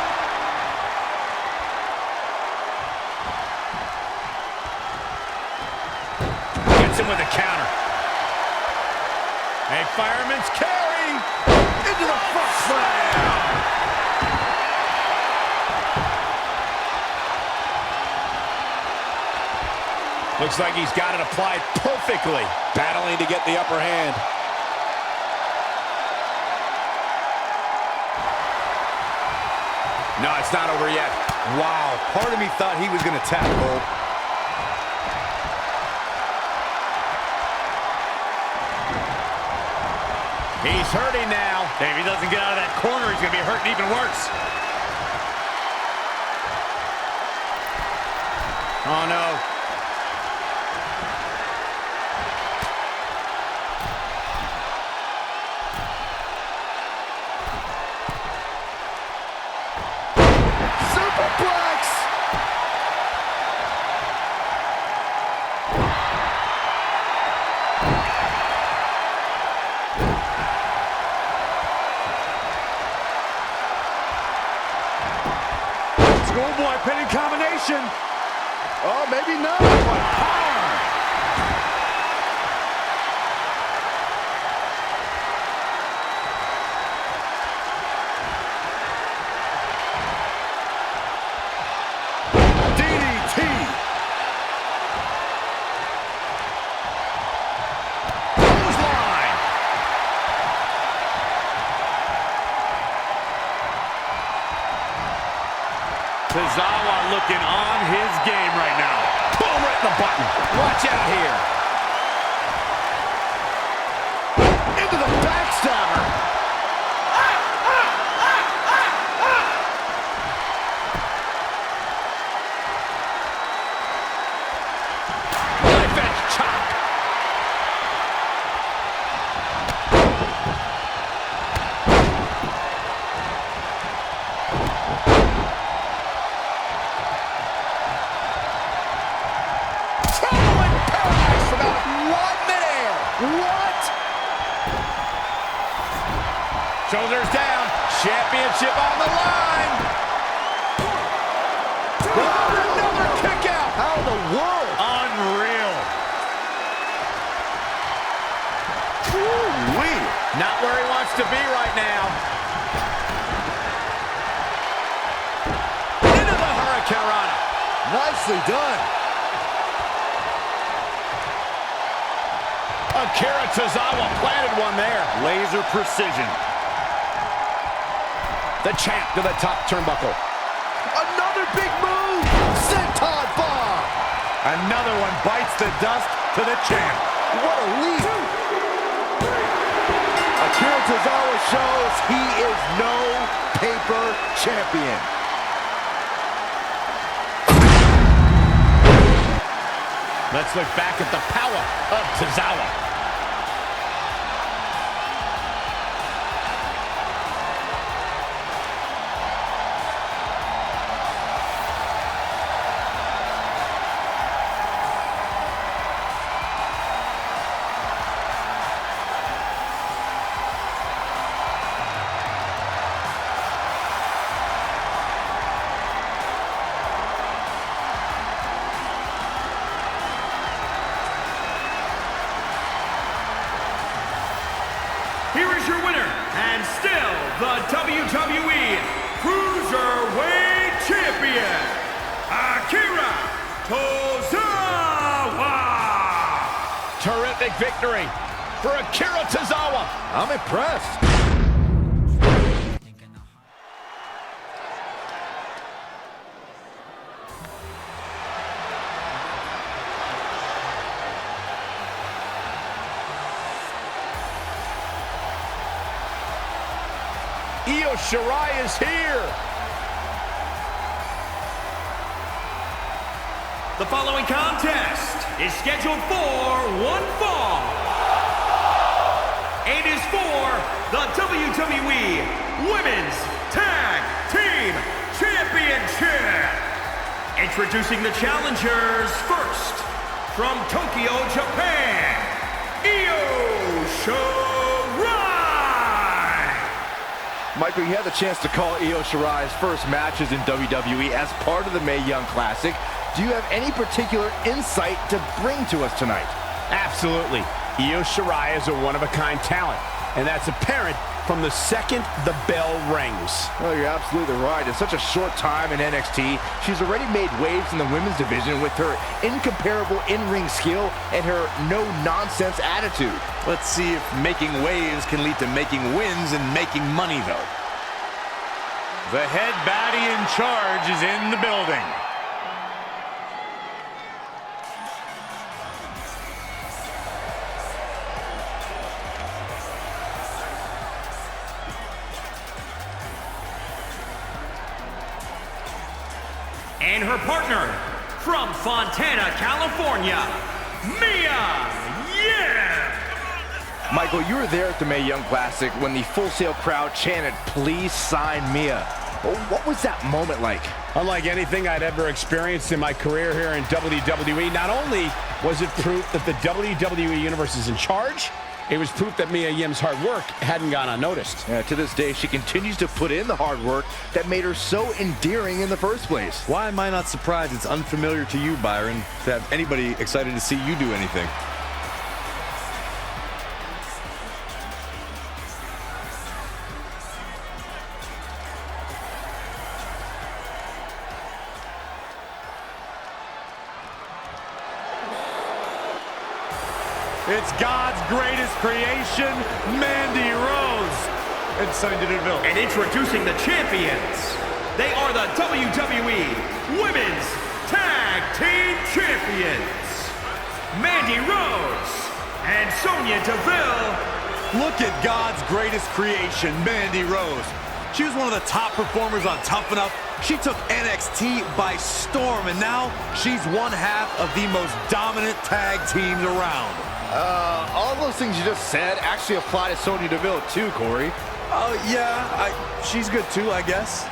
Gets him with a counter. A fireman's carry. Into the front slam. Looks like he's got it applied perfectly. Battling to get the upper hand. No, it's not over yet. Wow, part of me thought he was going to tap, Cole. He's hurting now. If he doesn't get out of that corner, he's going to be hurting even worse. Oh, no. Superplex. Schoolboy pinning combination. Oh, maybe not. DDT. Clothesline. Tozawa looking on his game right now. Boom, right in the button. Watch out here. Into the backstabber. Knife edge chop. Following paradise from Shoulders down. Championship on the line. Another kick out. How in the world? Unreal. Ooh-wee. Not where he wants to be right now. Into the Hurricane. Nicely done. Akira Tozawa planted one there. Laser precision. The champ to the top turnbuckle. Another big move. Senton bomb. Another one bites the dust to the champ. What a lead. Akira Tozawa shows he is no paper champion. Let's look back at the power of Tozawa. Here is your winner, and still the WWE Cruiserweight Champion, Akira Tozawa! Terrific victory for Akira Tozawa. I'm impressed. Shirai is here. The following contest is scheduled for one fall. It is for the WWE Women's Tag Team Championship. Introducing the challengers first, from Tokyo, Japan, Shirai. Michael, you had the chance to call Shirai's first matches in WWE as part of the Mae Young Classic. Do you have any particular insight to bring to us tonight? Absolutely. Shirai is a one-of-a-kind talent, and that's apparent from the second the bell rings. Oh, you're absolutely right. In such a short time in NXT, she's already made waves in the women's division with her incomparable in-ring skill and her no-nonsense attitude. Let's see if making waves can lead to making wins and making money, though. The head baddie in charge is in the building. And her partner, from Fontana, California, Mia Yim. Michael, you were there at the Mae Young Classic when the Full Sail crowd chanted, "Please sign Mia." Well, what was that moment like? Unlike anything I'd ever experienced in my career here in WWE, not only was it proof that the WWE Universe is in charge, it was proof that Mia Yim's hard work hadn't gone unnoticed. Yeah, to this day, she continues to put in the hard work that made her so endearing in the first place. Why am I not surprised it's unfamiliar to you, Byron, to have anybody excited to see you do anything? It's God's greatest creation, Mandy Rose and Sonya Deville. And introducing the champions, they are the WWE Women's Tag Team Champions, Mandy Rose and Sonya Deville. Look at God's greatest creation, Mandy Rose. She was one of the top performers on Tough Enough. She took NXT by storm, and now she's one half of the most dominant tag teams around. All those things you just said actually apply to Sonya Deville too, Corey. Oh, yeah, she's good too, I guess.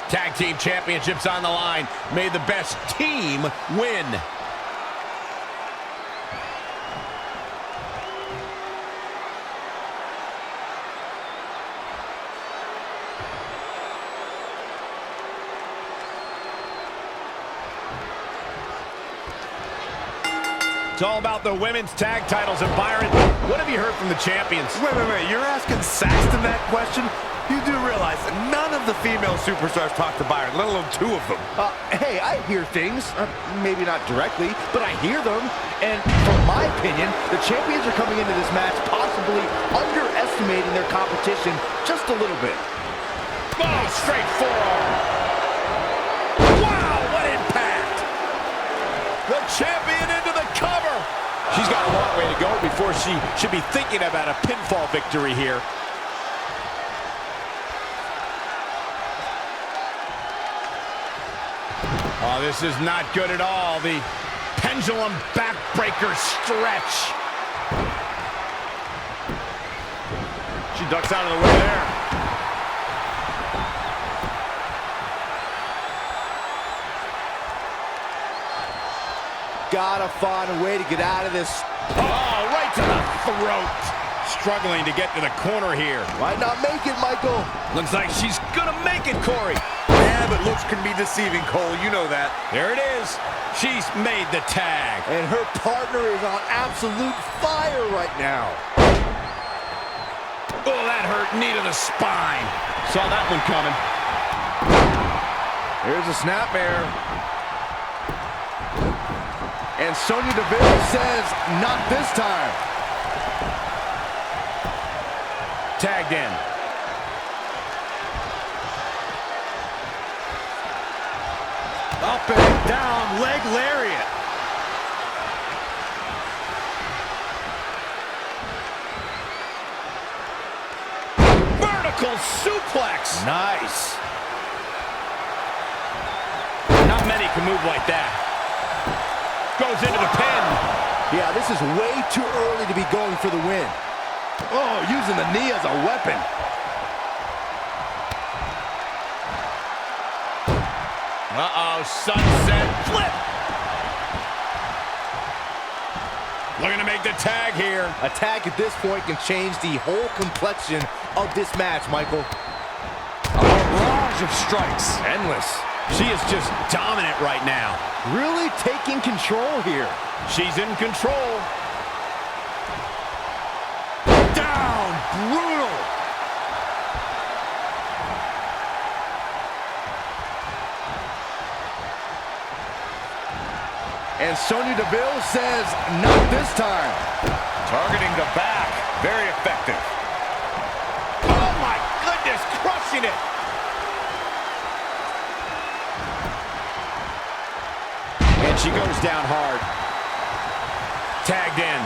Tag team championships on the line. May the best team win. It's all about the women's tag titles. And Byron, what have you heard from the champions? Wait. You're asking Saxton that question? You do realize that none of the female superstars talk to Byron, let alone two of them. Hey, I hear things. Maybe not directly, but I hear them. And from my opinion, the champions are coming into this match possibly underestimating their competition just a little bit. Oh, straight forearm. Wow, what impact. The champion into the cover. She's got a long way to go before she should be thinking about a pinfall victory here. Oh, this is not good at all. The pendulum backbreaker stretch. She ducks out of the way there. Gotta find a way to get out of this. Oh, right to the throat. Struggling to get to the corner here. Might not make it, Michael. Looks like she's gonna make it, Corey. Yeah, but looks can be deceiving, Cole. You know that. There it is. She's made the tag. And her partner is on absolute fire right now. Oh, that hurt. Knee to the spine. Saw that one coming. Here's a snapmare. And Sonya Deville says, not this time. Tagged in. Up and down, leg lariat. Vertical suplex. Nice. Not many can move like that. Goes into the pin. Yeah, this is way too early to be going for the win. Oh, using the knee as a weapon. Uh-oh, sunset flip. Looking to make the tag here. A tag at this point can change the whole complexion of this match, Michael. A barrage of strikes. Endless. She is just dominant right now. Really taking control here. She's in control. Down. Brutal. And Sonya Deville says, not this time. Targeting the back. Very effective. Oh, my goodness. Crushing it. And she goes down hard. Tagged in.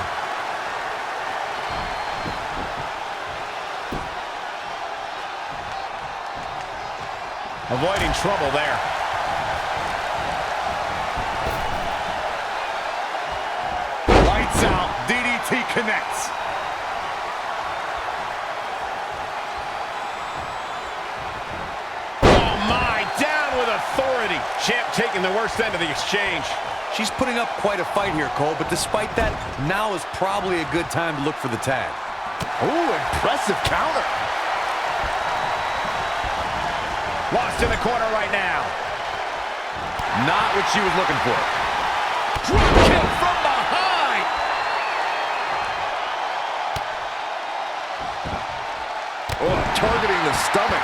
Avoiding trouble there. Lights out. DDT connects. Oh, my. Down with authority. Champ taking the worst end of the exchange. She's putting up quite a fight here, Cole, but despite that, now is probably a good time to look for the tag. Ooh, impressive counter. Lost in the corner right now. Not what she was looking for. Drop kick from behind. Oh, targeting the stomach.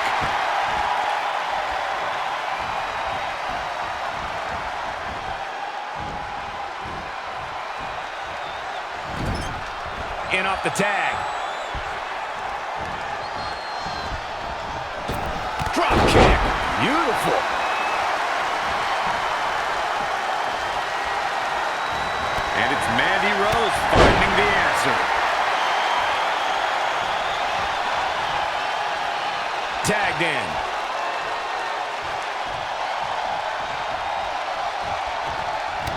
In off the tag. Drop kick. Beautiful. And it's Mandy Rose finding the answer. Tagged in.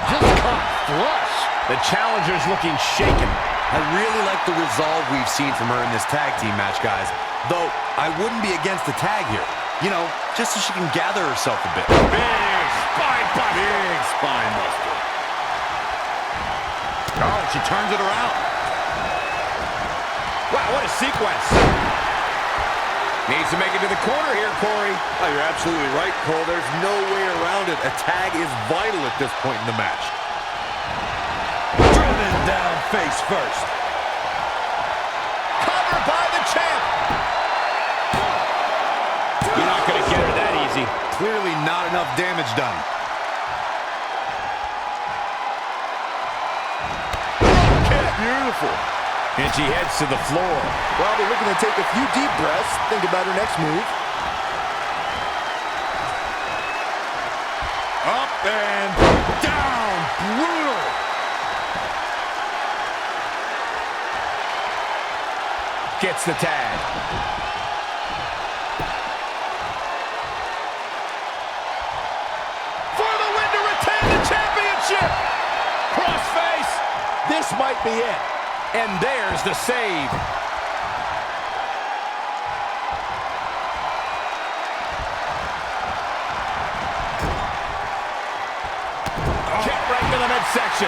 Just caught flush. The challenger's looking shaken. I really like the resolve we've seen from her in this tag team match, guys. Though, I wouldn't be against the tag here. You know, just so she can gather herself a bit. Big spine buster. Big spine buster. Oh, she turns it around. Wow, what a sequence. Needs to make it to the corner here, Corey. Oh, you're absolutely right, Cole. There's no way around it. A tag is vital at this point in the match. Driven down face first. Covered by the champ. You're not going to get her that easy. Clearly not enough damage done. Beautiful. And she heads to the floor. Probably looking to take a few deep breaths. Think about her next move. Up and down. Brutal. Gets the tag. For the win to retain the championship. Crossface. This might be it. And there's the save. Kick right to the midsection.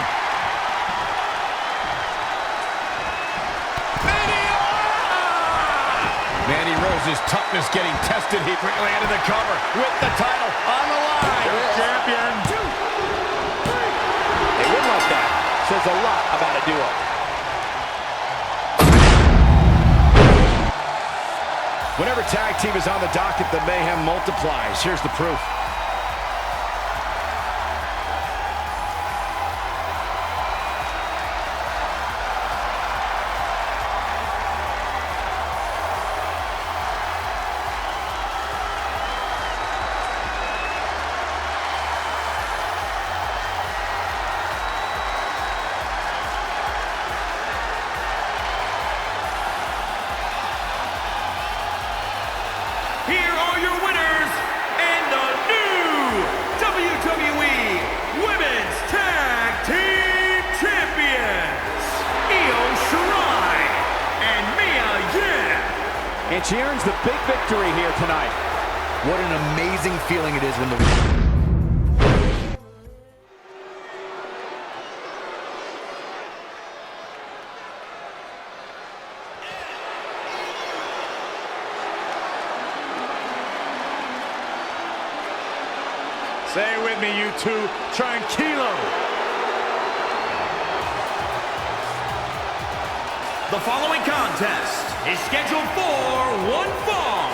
Mandy Rose's toughness getting tested. He quickly into the cover with the title on the line. Champion. 2, 3. A win like that says a lot about a duo. Whenever tag team is on the docket, the mayhem multiplies. Here's the proof. Here are your winners and the new WWE Women's Tag Team Champions, Shirai and Mia Yim. And she earns the big victory here tonight. What an amazing feeling it is when the... Say with me, you two. Tranquilo. The following contest is scheduled for one fall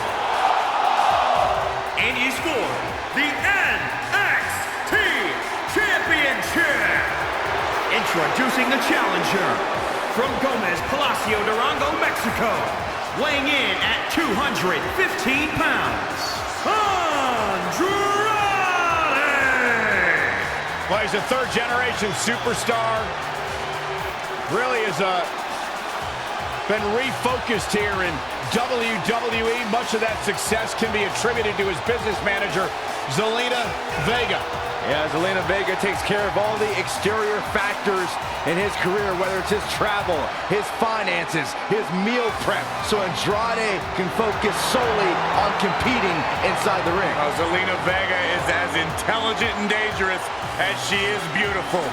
and is for the NXT Championship. Introducing the challenger from Gomez, Palacio, Durango, Mexico, weighing in at 215 pounds, Andrade. Well, he's a third-generation superstar. Really has been refocused here in WWE. Much of that success can be attributed to his business manager, Zelina Vega. Yeah, Zelina Vega takes care of all the exterior factors in his career, whether it's his travel, his finances, his meal prep, so Andrade can focus solely on competing inside the ring. Zelina Vega is as intelligent and dangerous as she is beautiful.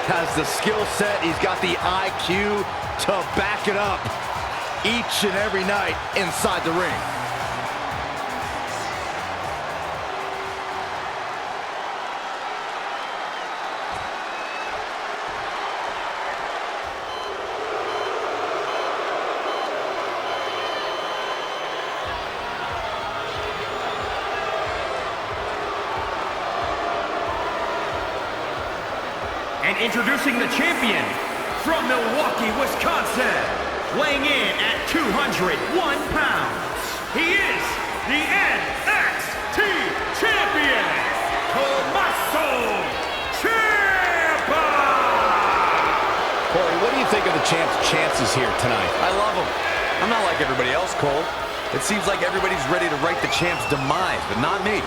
Has the skill set, he's got the IQ to back it up each and every night inside the ring. And introducing the champion from Milwaukee, Wisconsin, weighing in at 201 pounds. He is the NXT Champion, Tommaso Ciampa. the champ's chances here tonight? I love him. I'm not like everybody else, Cole. It seems like everybody's ready to write the champ's demise, but not me.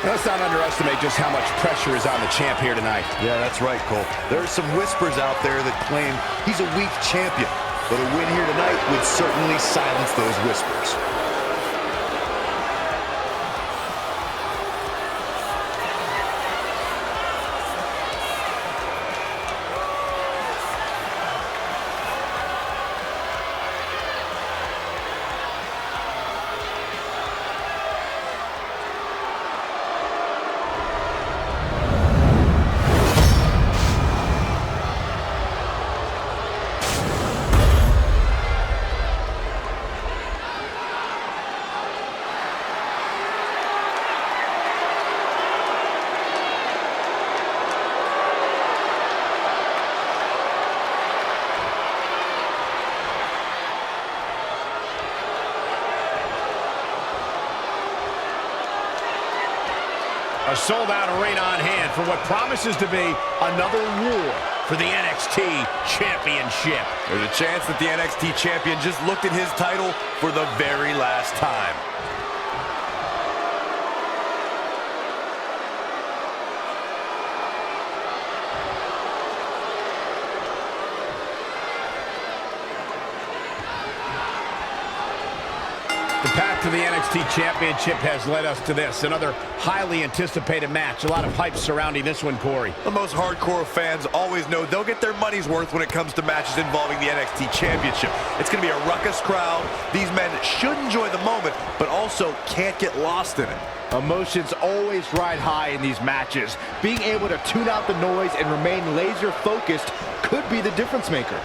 Let's not underestimate just how much pressure is on the champ here tonight. Yeah, that's right, Cole. There's some whispers out there that claim he's a weak champion, but a win here tonight would certainly silence those whispers. A sold-out arena on hand for what promises to be another war for the NXT Championship. There's a chance that the NXT Champion just looked at his title for the very last time. The path to the NXT Championship has led us to this, another highly anticipated match. A lot of hype surrounding this one, Corey. The most hardcore fans always know they'll get their money's worth when it comes to matches involving the NXT Championship. It's going to be a ruckus crowd. These men should enjoy the moment, but also can't get lost in it. Emotions always ride high in these matches. Being able to tune out the noise and remain laser focused could be the difference maker.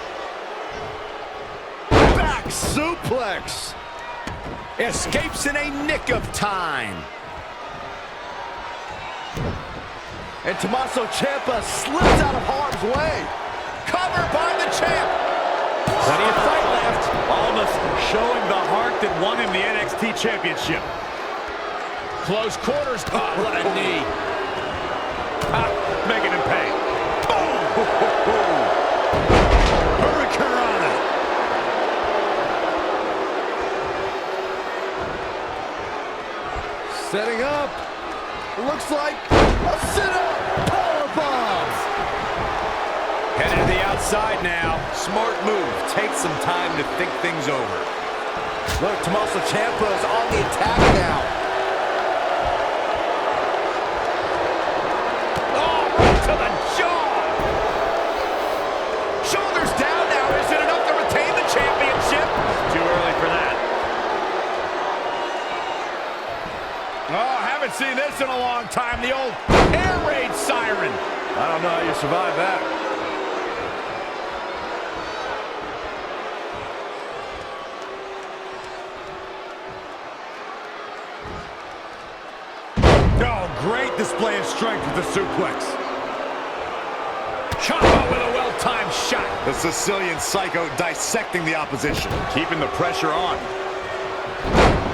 Back suplex. Escapes in a nick of time. And Tommaso Ciampa slips out of harm's way. Cover by the champ. Plenty of fight left. Almas showing the heart that won him the NXT Championship. Close quarters. Oh, what a knee. Making him pay. Setting up. Looks like a sit-up. Powerbomb. Headed to the outside now. Smart move. Take some time to think things over. Look, Tommaso Ciampa is on the attack now. Oh, right to the jaw. Shoulders down now. Is it enough to retain the championship? Too early for that. Oh, haven't seen this in a long time. The old air raid siren. I don't know how you survive that. Oh, great display of strength with the suplex. Ciampa with a well-timed shot. The Sicilian Psycho dissecting the opposition. Keeping the pressure on.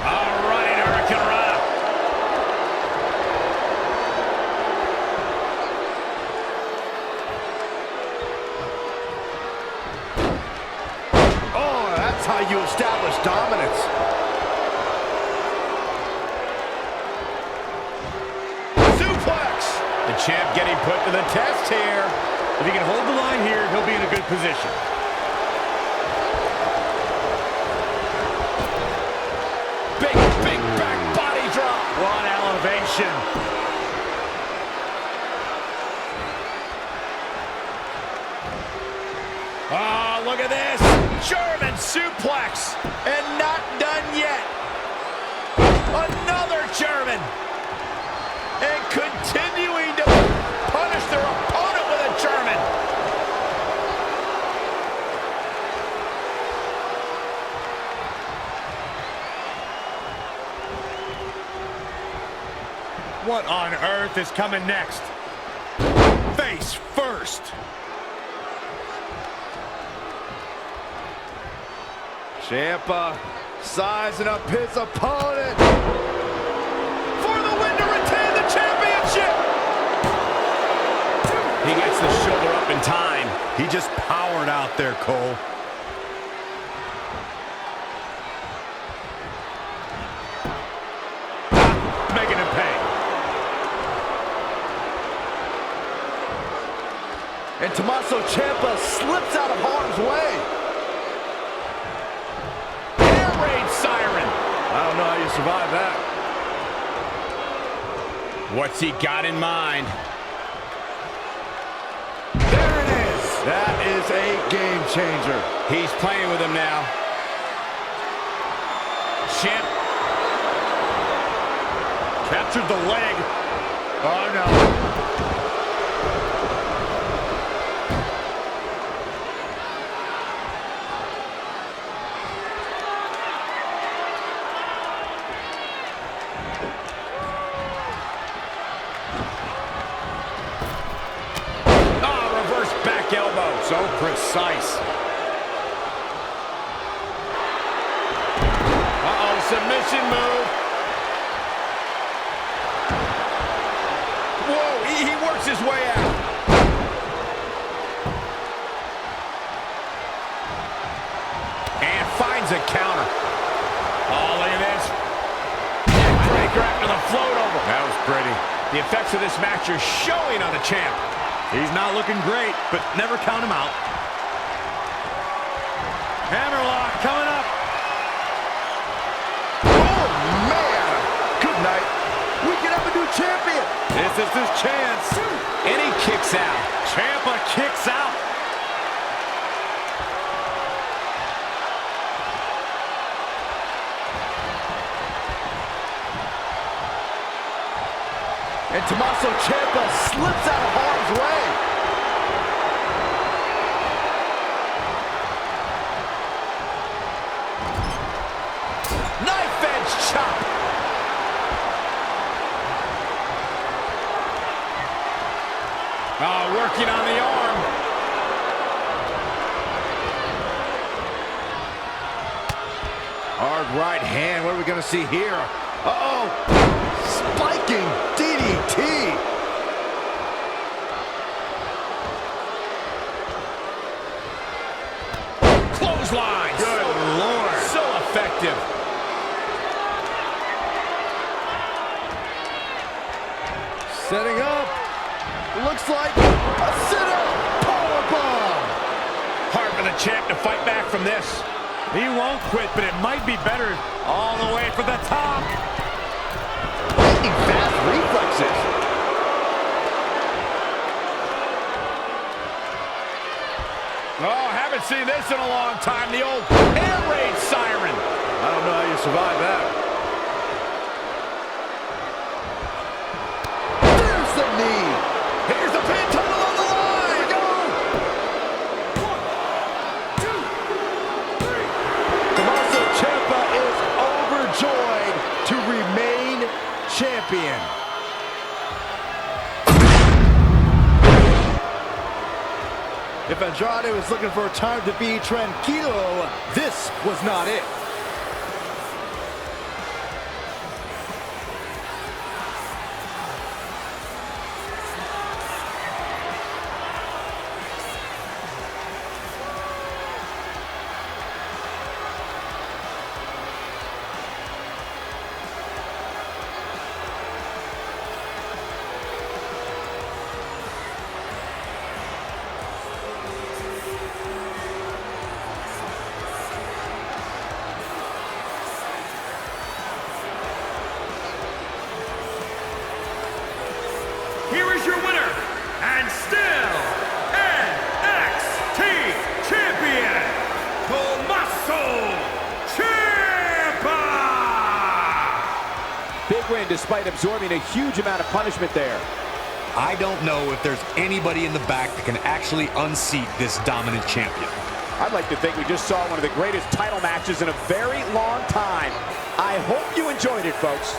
All right, Hurricane Rana. Oh, that's how you establish dominance. Suplex. The champ getting put to the test here. If he can hold the line here, he'll be in a good position. Big back body drop. What elevation. Oh, look at this. German suplex. And not done yet. Another German. And continuing to punish their opponent with a German. What on earth is coming next? Face first. Ciampa sizing up his opponent for the win to retain the championship. He gets the shoulder up in time. He just powered out there, Cole. Making him pay. And Tommaso Ciampa slips out of harm's way. Air raid siren. I don't know how you survive that. What's he got in mind? There it is. That is a game changer. He's playing with him now. Ciampa captured the leg. Oh, no. Reverse back elbow. So precise. Uh-oh, submission move. Whoa, he works his way out. And finds a counter. Oh, look at this. Breaker after the float over. That was pretty. The effects of this match are showing on the champ. He's not looking great, but never count him out. Hammerlock coming up. Oh, man. Good night. We can have a new champion. This is his chance. And he kicks out. Ciampa kicks out. And Tommaso Ciampa slips out of harm's way. Knife edge chop. Oh, working on the arm. Hard right hand. What are we going to see here? Uh-oh. Spiking DDT. Clotheslines. Good Lord. So effective. Setting up. Looks like a sit-up powerbomb. Hard for the champ to fight back from this. He won't quit, but it might be better all the way for the top. Lightning fast reflexes. Oh, haven't seen this in a long time. The old air raid siren. I don't know how you survive that. There's the knee. Here's the pin, title on the line. Here we go. 1, 2, 3. Tommaso Ciampa is overjoyed to remain champion. If Andrade was looking for a time to be tranquilo, this was not it. Here is your winner, and still NXT Champion, Tommaso Ciampa! Big win despite absorbing a huge amount of punishment there. I don't know if there's anybody in the back that can actually unseat this dominant champion. I'd like to think we just saw one of the greatest title matches in a very long time. I hope you enjoyed it, folks.